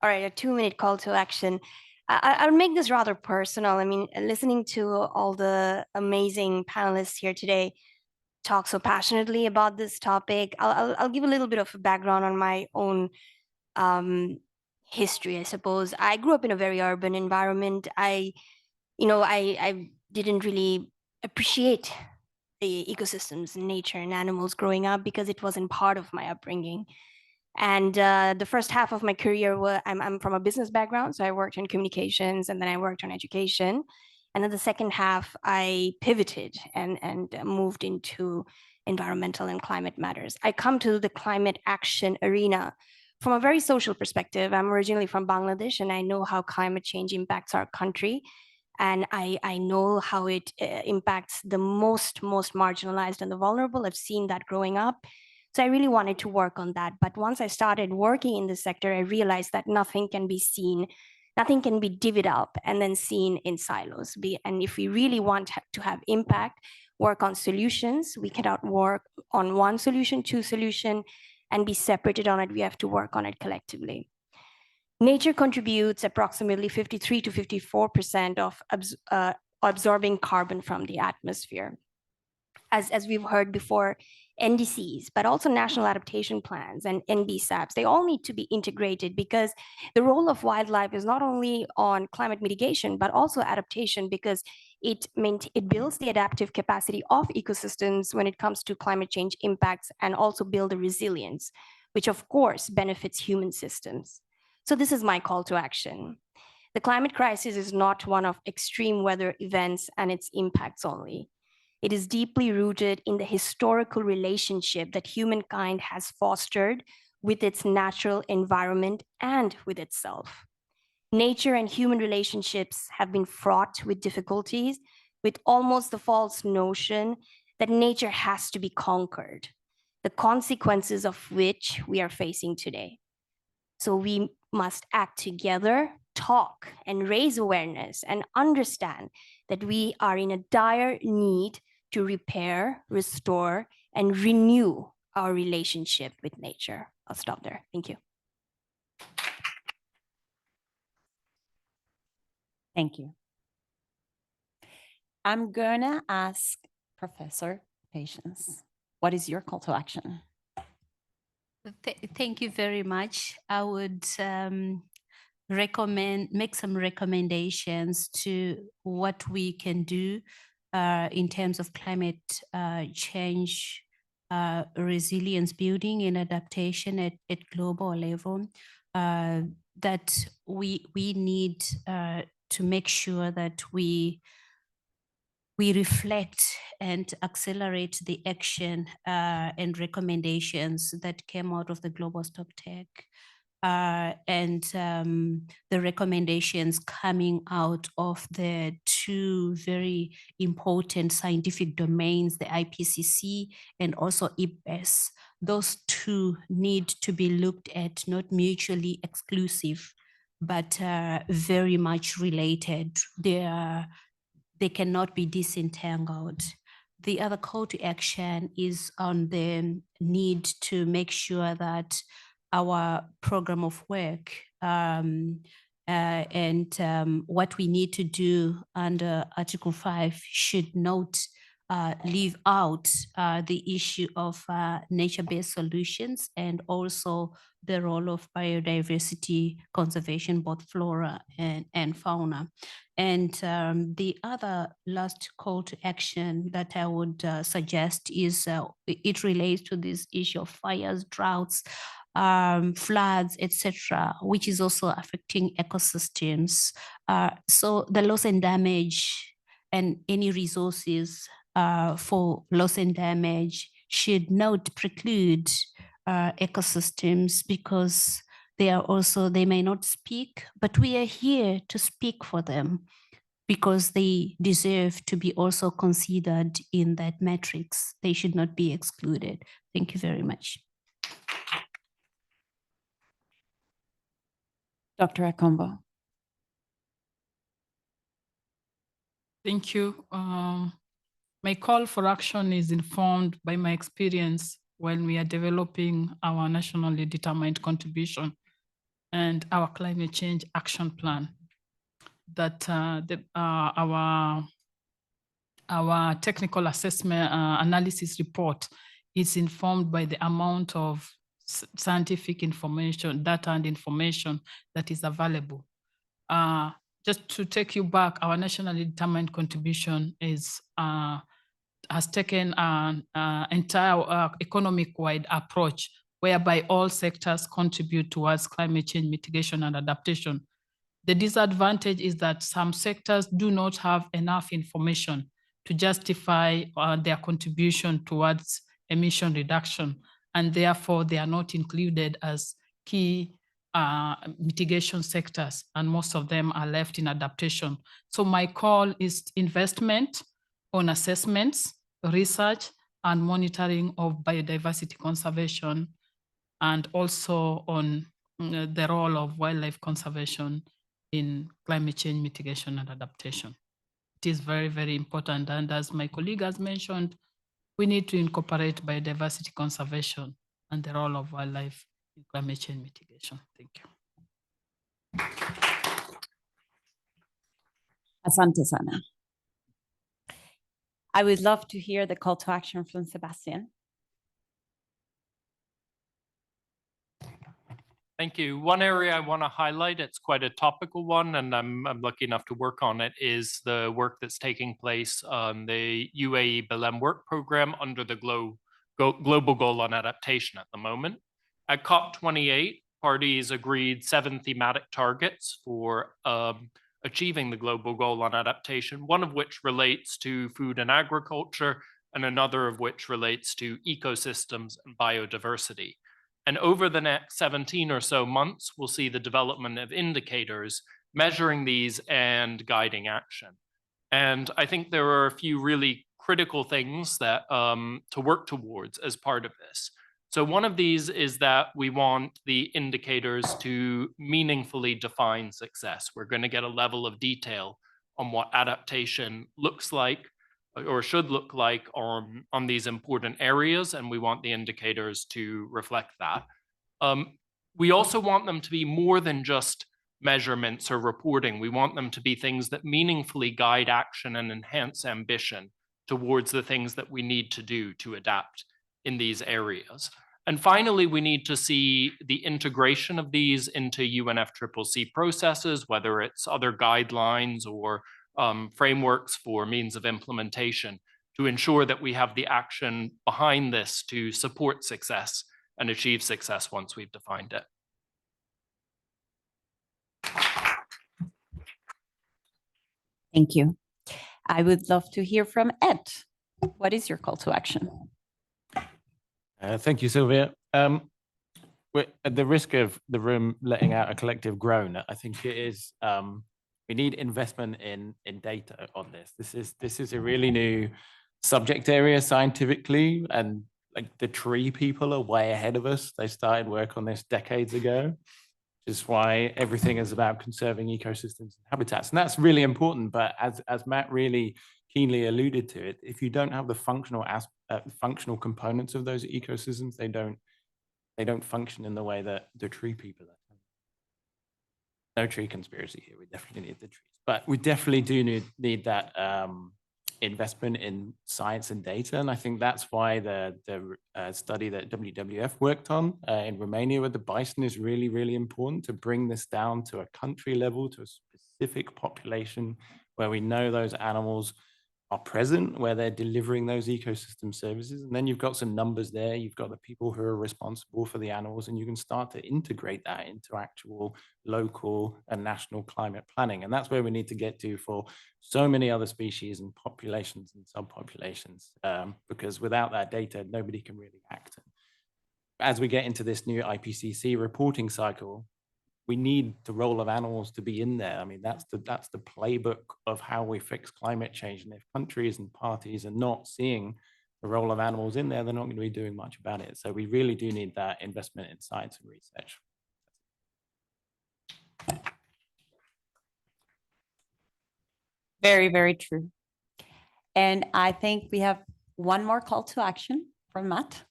All right, a 2-minute call to action. I'll make this rather personal. I mean, listening to all the amazing panelists here today talk so passionately about this topic, I'll give a little bit of a background on my own history, I suppose. I grew up in a very urban environment. I didn't really appreciate the ecosystems, nature, and animals growing up because it wasn't part of my upbringing. And the first half of my career, I'm from a business background, so I worked in communications and then I worked on education. And then the second half, I pivoted and moved into environmental and climate matters. I come to the climate action arena from a very social perspective. I'm originally from Bangladesh, and I know how climate change impacts our country. And I know how it impacts the most marginalized and the vulnerable. I've seen that growing up. So I really wanted to work on that. But once I started working in this sector, I realized that nothing can be seen, nothing can be divvied up and then seen in silos. And if we really want to have impact, work on solutions, we cannot work on one solution, two solutions, and be separated on it. We have to work on it collectively. Nature contributes approximately 53 to 54% of absorbing carbon from the atmosphere. As we've heard before, NDCs, but also national adaptation plans and NBSAPs, they all need to be integrated because the role of wildlife is not only on climate mitigation, but also adaptation, because it builds the adaptive capacity of ecosystems when it comes to climate change impacts, and also build the resilience, which of course benefits human systems. So this is my call to action. The climate crisis is not one of extreme weather events and its impacts only. It is deeply rooted in the historical relationship that humankind has fostered with its natural environment and with itself. Nature and human relationships have been fraught with difficulties, with almost the false notion that nature has to be conquered, the consequences of which we are facing today. So we must act together, talk, and raise awareness, and understand that we are in a dire need to repair, restore, and renew our relationship with nature. I'll stop there. Thank you. Thank you. I'm gonna ask Professor Patience, what is your call to action? Thank you very much. I would make some recommendations to what we can do in terms of climate change, resilience building and adaptation at global level, that we need to make sure that we reflect and accelerate the action and recommendations that came out of the Global Stop Tech. And the recommendations coming out of the two very important scientific domains, the IPCC and also IPBES. Those two need to be looked at, not mutually exclusive, but very much related. They cannot be disentangled. The other call to action is on the need to make sure that our program of work and what we need to do under Article 5 should not leave out the issue of nature-based solutions and also the role of biodiversity conservation, both flora and fauna. And the other last call to action that I would suggest is it relates to this issue of fires, droughts, floods, etc., which is also affecting ecosystems. So the loss and damage and any resources for loss and damage should not preclude ecosystems because they may not speak, but we are here to speak for them because they deserve to be also considered in that matrix. They should not be excluded. Thank you very much. Dr. Akombo. Thank you. My call for action is informed by my experience when we are developing our nationally determined contribution and our climate change action plan. That our technical assessment analysis report is informed by the amount of scientific information, data and information that is available. Just to take you back, our nationally determined contribution is has taken an entire economic-wide approach whereby all sectors contribute towards climate change mitigation and adaptation. The disadvantage is that some sectors do not have enough information to justify their contribution towards emission reduction, and therefore they are not included as key mitigation sectors, and most of them are left in adaptation. So my call is investment on assessments, research, and monitoring of biodiversity conservation, and also on the role of wildlife conservation in climate change mitigation and adaptation. It is very, very important. And as my colleague has mentioned, we need to incorporate biodiversity conservation and the role of wildlife in climate change mitigation. Thank you. Asante sana. I would love to hear the call to action from Sebastian. Thank you. One area I want to highlight, it's quite a topical one, and I'm lucky enough to work on it, is the work that's taking place on the UAE Belém work program under the Global Goal on Adaptation at the moment. At COP28, parties agreed 7 thematic targets for achieving the global goal on adaptation, one of which relates to food and agriculture, and another of which relates to ecosystems and biodiversity. And over the next 17 or so months, we'll see the development of indicators measuring these and guiding action. And I think there are a few really critical things that to work towards as part of this. So one of these is that we want the indicators to meaningfully define success. We're going to get a level of detail on what adaptation looks like or should look like on these important areas, and we want the indicators to reflect that. We also want them to be more than just measurements or reporting. We want them to be things that meaningfully guide action and enhance ambition towards the things that we need to do to adapt in these areas. And finally, we need to see the integration of these into UNFCCC processes, whether it's other guidelines or frameworks for means of implementation, to ensure that we have the action behind this to support success and achieve success once we've defined it. Thank you. I would love to hear from Ed. What is your call to action? Thank you, Sylvia. At the risk of the room letting out a collective groan, I think it is we need investment in data on this. This is a really new subject area scientifically, and like the tree people are way ahead of us. They started work on this decades ago, which is why everything is about conserving ecosystems and habitats, and that's really important. But as Matt really keenly alluded to it, if you don't have the functional components of those ecosystems, they don't They don't function in the way that the tree people are. No tree conspiracy here. We definitely need the trees, but we definitely do need that investment in science and data. And I think that's why the study that WWF worked on in Romania with the bison is really, really important, to bring this down to a country level, to a specific population where we know those animals are present, where they're delivering those ecosystem services. And then you've got some numbers there. You've got the people who are responsible for the animals, and you can start to integrate that into actual local and national climate planning. And that's where we need to get to for so many other species and populations and subpopulations, because without that data, nobody can really act. As we get into this new IPCC reporting cycle, we need the role of animals to be in there. I mean, that's the playbook of how we fix climate change. And if countries and parties are not seeing the role of animals in there, they're not going to be doing much about it. So we really do need that investment in science and research. Very, very true. And I think we have one more call to action from Matt.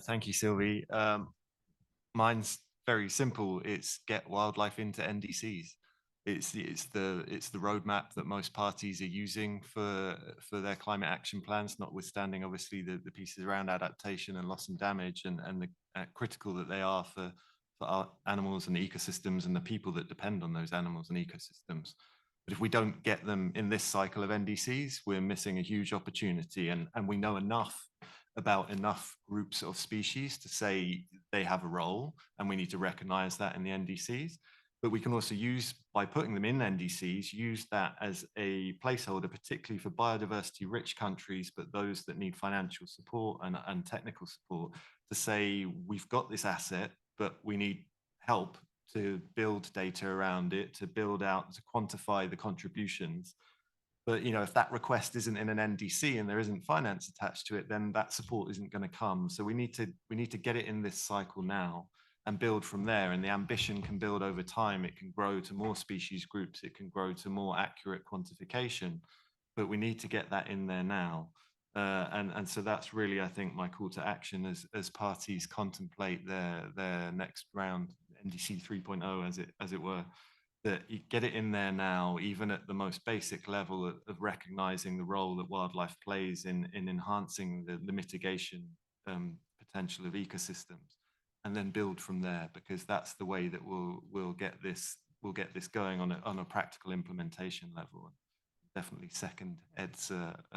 Thank you, Sylvie. Mine's very simple. It's get wildlife into NDCs. It's the roadmap that most parties are using for their climate action plans, notwithstanding obviously the pieces around adaptation and loss and damage, and the critical that they are for our animals and ecosystems and the people that depend on those animals and ecosystems. But if we don't get them in this cycle of NDCs, we're missing a huge opportunity. And we know enough about enough groups of species to say they have a role, and we need to recognize that in the NDCs. But we can also use, by putting them in NDCs, use that as a placeholder, particularly for biodiversity-rich countries, but those that need financial support and technical support, to say, we've got this asset, but we need help to build data around it, to build out, to quantify the contributions. But if that request isn't in an NDC and there isn't finance attached to it, then that support isn't going to come. So we need to get it in this cycle now and build from there. And the ambition can build over time. It can grow to more species groups. It can grow to more accurate quantification. But we need to get that in there now. And so that's really, I think, my call to action as parties contemplate their next round, NDC 3.0, as it were. That you get it in there now, even at the most basic level of recognizing the role that wildlife plays in enhancing the mitigation potential of ecosystems, and then build from there, because that's the way that we'll get this going on a practical implementation level. Definitely second Ed's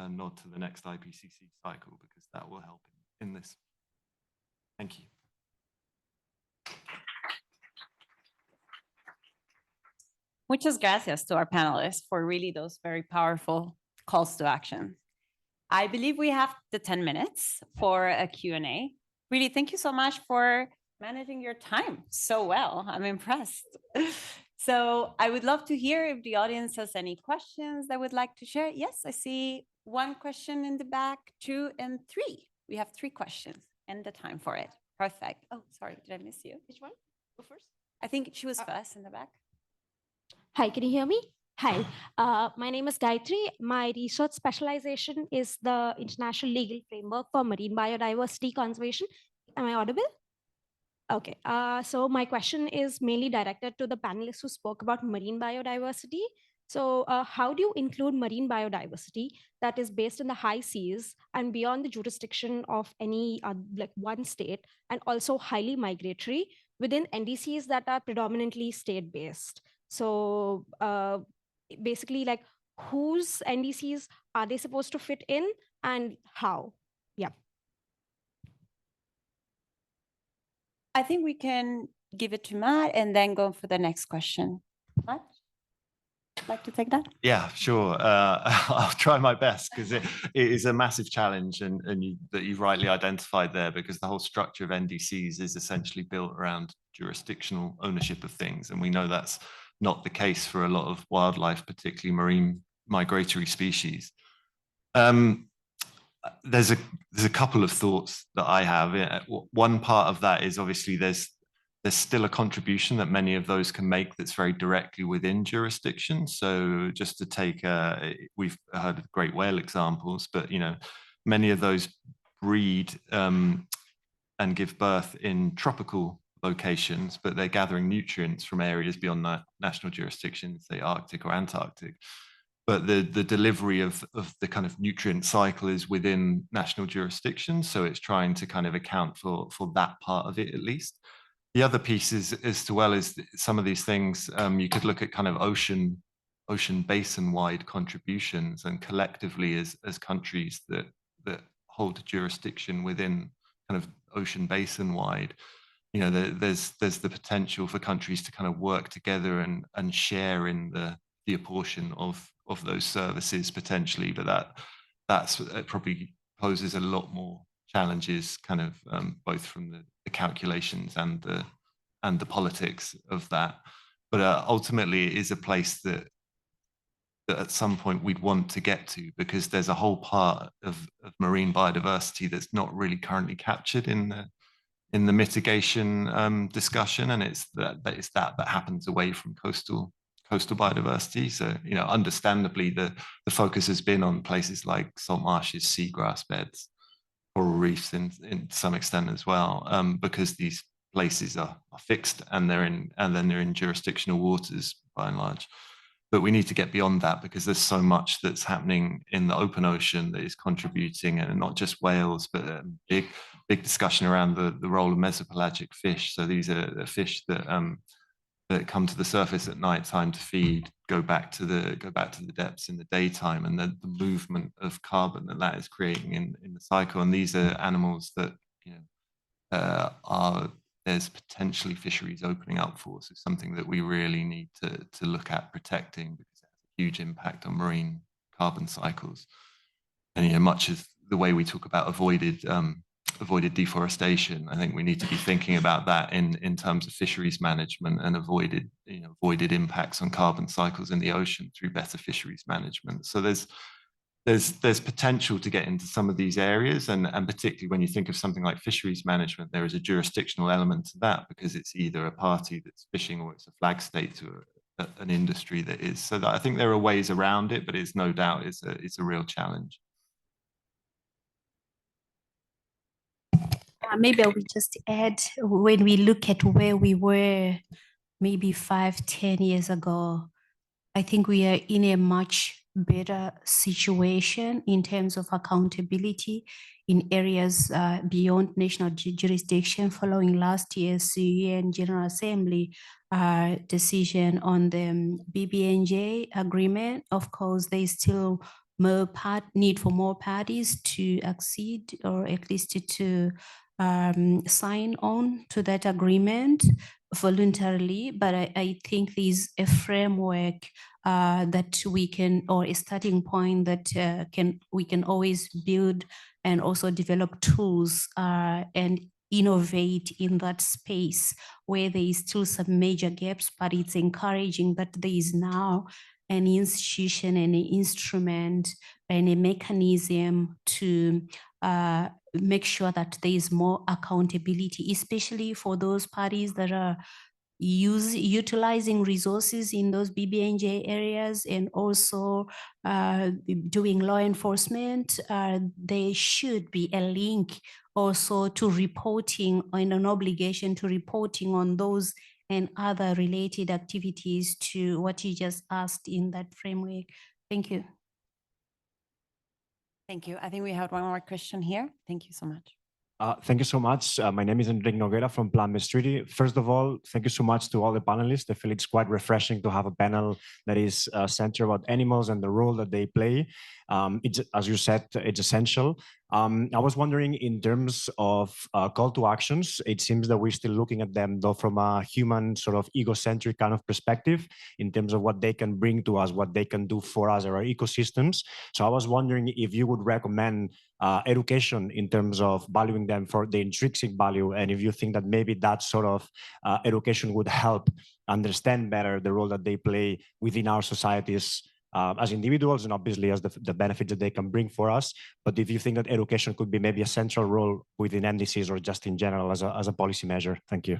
nod to the next IPCC cycle, because that will help in this. Thank you. Muchas gracias to our panelists for really those very powerful calls to action. I believe we have the 10 minutes for a Q&A. Really, thank you so much for managing your time so well. I'm impressed. So I would love to hear if the audience has any questions they would like to share. Yes, I see one question in the back, 2 and 3. We have 3 questions and the time for it. Perfect. Oh, sorry, did I miss you? Which one? Go first. I think she was first in the back. Hi, can you hear me? Hi, my name is Gayatri. My research specialization is the International Legal Framework for Marine Biodiversity Conservation. Am I audible? Okay, so my question is mainly directed to the panelists who spoke about marine biodiversity. So how do you include marine biodiversity that is based in the high seas and beyond the jurisdiction of any like one state, and also highly migratory within NDCs that are predominantly state-based? So basically, like, whose NDCs are they supposed to fit in and how? Yeah. I think we can give it to Matt and then go for the next question. Matt, would like to take that? Yeah, sure. I'll try my best, because it is a massive challenge, and that you've rightly identified there, because the whole structure of NDCs is essentially built around jurisdictional ownership of things. And we know that's not the case for a lot of wildlife, particularly marine migratory species. There's a couple of thoughts that I have. One part of that is obviously there's still a contribution that many of those can make that's very directly within jurisdiction. So just to take, we've heard of great whale examples, but many of those breed and give birth in tropical locations, but they're gathering nutrients from areas beyond national jurisdictions, say Arctic or Antarctic. But the delivery of the kind of nutrient cycle is within national jurisdictions, so it's trying to kind of account for that part of it at least. The other piece is as well as some of these things, you could look at kind of ocean basin-wide contributions, and collectively as countries that hold jurisdiction within kind of ocean basin-wide, you know, there's the potential for countries to kind of work together and share in the apportion of those services potentially, but it probably poses a lot more challenges, kind of both from the calculations and the politics of that. But ultimately, it is a place that at some point we'd want to get to, because there's a whole part of marine biodiversity that's not really currently captured in the mitigation discussion, and it's that happens away from coastal biodiversity. So, you know, understandably, the focus has been on places like salt marshes, seagrass beds, coral reefs in some extent as well, because these places are fixed and they're in jurisdictional waters by and large. But we need to get beyond that, because there's so much that's happening in the open ocean that is contributing, and not just whales, but big discussion around the role of mesopelagic fish. So these are the fish that come to the surface at night time to feed, go back to the depths in the daytime, and the movement of carbon that is creating in the cycle. And these are animals that, you know, there's potentially fisheries opening up for. So something that we really need to look at protecting, because it has a huge impact on marine carbon cycles. And, you know, much of the way we talk about avoided deforestation, I think we need to be thinking about that in terms of fisheries management and avoided impacts on carbon cycles in the ocean through better fisheries management. So there's potential to get into some of these areas, and particularly when you think of something like fisheries management, there is a jurisdictional element to that, because it's either a party that's fishing or it's a flag state to an industry that is. So that I think there are ways around it, but it's no doubt it's a real challenge. Maybe I will just add, when we look at where we were maybe 5-10 years ago, I think we are in a much better situation in terms of accountability in areas beyond national jurisdiction, following last year's UN General Assembly decision on the BBNJ agreement. Of course, there is still need for more parties to accede, or at least to sign on to that agreement voluntarily, but I think there's a framework that we can, or a starting point that we can always build and also develop tools and innovate in that space where there is still some major gaps, but it's encouraging that there is now an institution and an instrument and a mechanism to make sure that there is more accountability, especially for those parties that are utilizing resources in those BBNJ areas, and also doing law enforcement. There should be a link also to reporting, and an obligation to reporting on those and other related activities to what you just asked in that framework. Thank you. Thank you. I think we have one more question here. Thank you so much. Thank you so much. My name is Enrique Noguera from Plan-Based Treaty. First of all, thank you so much to all the panelists. I feel it's quite refreshing to have a panel that is centered about animals and the role that they play. It's, as you said, it's essential. I was wondering, in terms of call to actions, it seems that we're still looking at them though from a human sort of egocentric kind of perspective in terms of what they can bring to us, what they can do for us or our ecosystems. So I was wondering if you would recommend education in terms of valuing them for the intrinsic value, and if you think that maybe that sort of education would help understand better the role that they play within our societies as individuals, and obviously as the benefits that they can bring for us. But if you think that education could be maybe a central role within NDCs, or just in general as a policy measure. Thank you.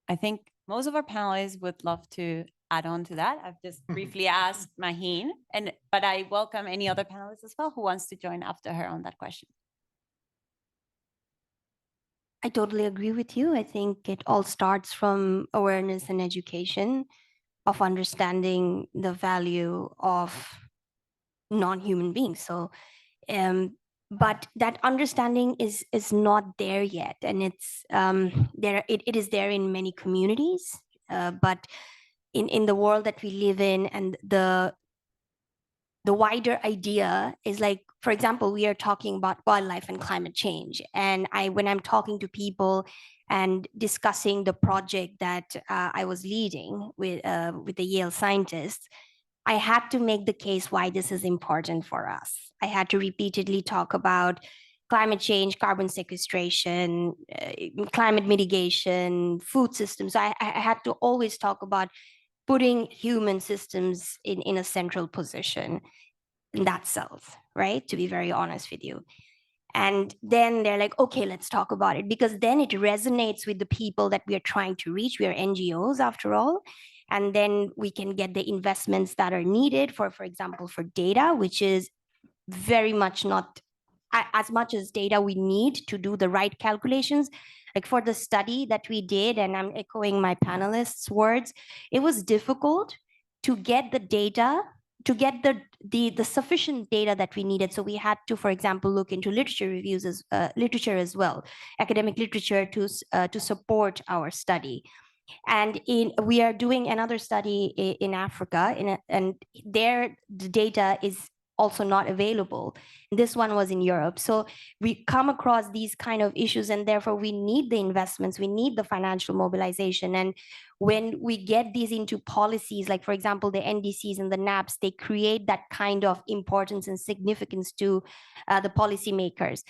I think most of our panelists would love to add on to that. I've just briefly asked Maheen, but I welcome any other panelists as well who wants to join after her on that question. I totally agree with you. I think it all starts from awareness and education of understanding the value of non-human beings. So, but that understanding is not there yet, and it's there. It is there in many communities, but in the world that we live in, and the wider idea is like, for example, we are talking about wildlife and climate change, and when I'm talking to people and discussing the project that I was leading with the Yale scientists, I had to make the case why this is important for us. I had to repeatedly talk about climate change, carbon sequestration, climate mitigation, food systems. I had to always talk about putting human systems in a central position. And that sells, right? To be very honest with you. And then they're like, okay, let's talk about it, because then it resonates with the people that we are trying to reach. We are NGOs after all. And then we can get the investments that are needed for example, for data, which is very much not as much as data we need to do the right calculations. Like for the study that we did, and I'm echoing my panelists' words, it was difficult to get the data, to get the sufficient data that we needed. So we had to, for example, look into literature reviews literature as well, academic literature to support our study. And we are doing another study in Africa, and there the data is also not available. This one was in Europe. So we come across these kind of issues, and therefore we need the investments, we need the financial mobilization. And when we get these into policies, like for example, the NDCs and the NAPs, they create that kind of importance and significance to the policymakers.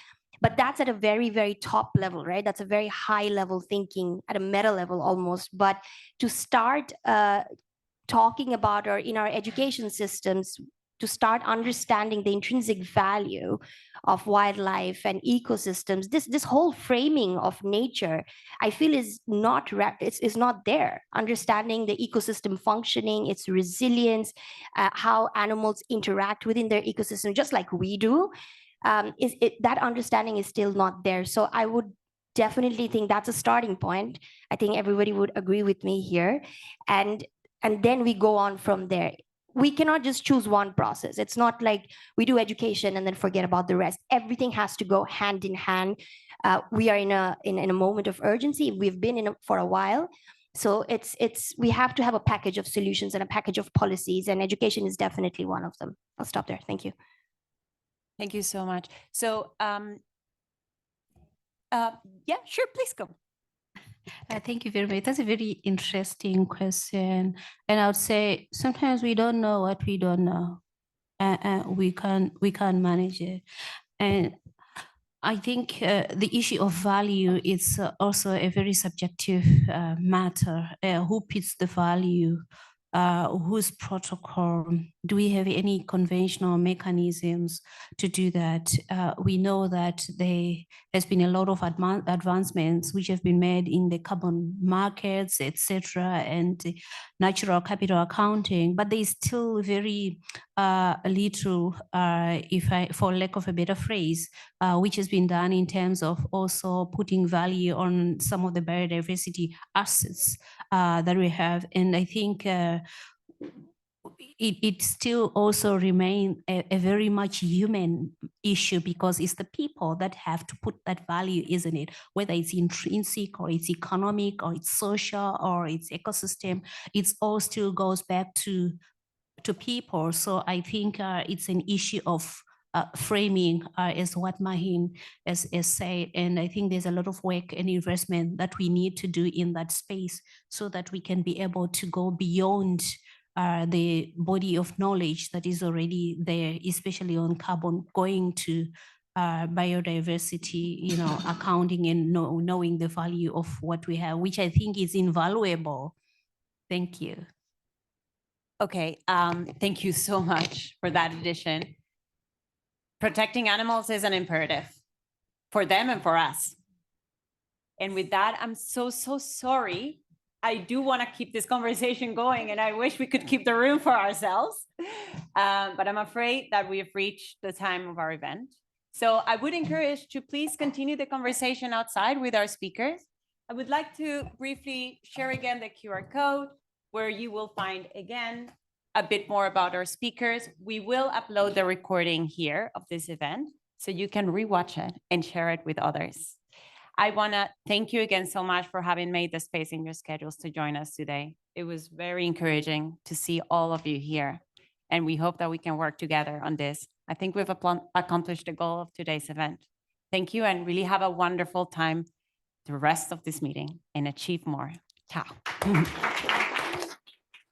But that's at a very, very top level, right? That's a very high level thinking at a meta level almost. But to start talking about, or in our education systems, to start understanding the intrinsic value of wildlife and ecosystems, this whole framing of nature, I feel is not there. Understanding the ecosystem functioning, its resilience, how animals interact within their ecosystem, just like we do, that understanding is still not there. So I would definitely think that's a starting point. I think everybody would agree with me here, and then we go on from there. We cannot just choose one process. It's not like we do education and then forget about the rest. Everything has to go hand in hand. We are in a moment of urgency. We've been in for a while. So we have to have a package of solutions and a package of policies, and education is definitely one of them. I'll stop there. Thank you. Thank you so much. So yeah, sure, please go. Thank you very much. That's a very interesting question. And I would say sometimes we don't know what we don't know. We can't manage it. And I think the issue of value is also a very subjective matter. Who puts the value? Whose protocol? Do we have any conventional mechanisms to do that? We know that there has been a lot of advancements which have been made in the carbon markets, etc., and natural capital accounting, but there is still very little, for lack of a better phrase, which has been done in terms of also putting value on some of the biodiversity assets that we have. And I think it still also remains a very much human issue, because it's the people that have to put that value, isn't it? Whether it's intrinsic or it's economic or it's social or it's ecosystem, it all still goes back to people. So I think it's an issue of framing, as what Maheen has said. And I think there's a lot of work and investment that we need to do in that space so that we can be able to go beyond the body of knowledge that is already there, especially on carbon, going to biodiversity, accounting and knowing the value of what we have, which I think is invaluable. Thank you. Okay, thank you so much for that addition. Protecting animals is an imperative for them and for us. And with that, I'm so sorry. I do want to keep this conversation going, and I wish we could keep the room for ourselves. But I'm afraid that we have reached the time of our event. So I would encourage to please continue the conversation outside with our speakers. I would like to briefly share again the QR code where you will find again a bit more about our speakers. We will upload the recording here of this event so you can rewatch it and share it with others. I want to thank you again so much for having made the space in your schedules to join us today. It was very encouraging to see all of you here, and we hope that we can work together on this. I think we've accomplished the goal of today's event. Thank you, and really have a wonderful time the rest of this meeting and achieve more. Ciao.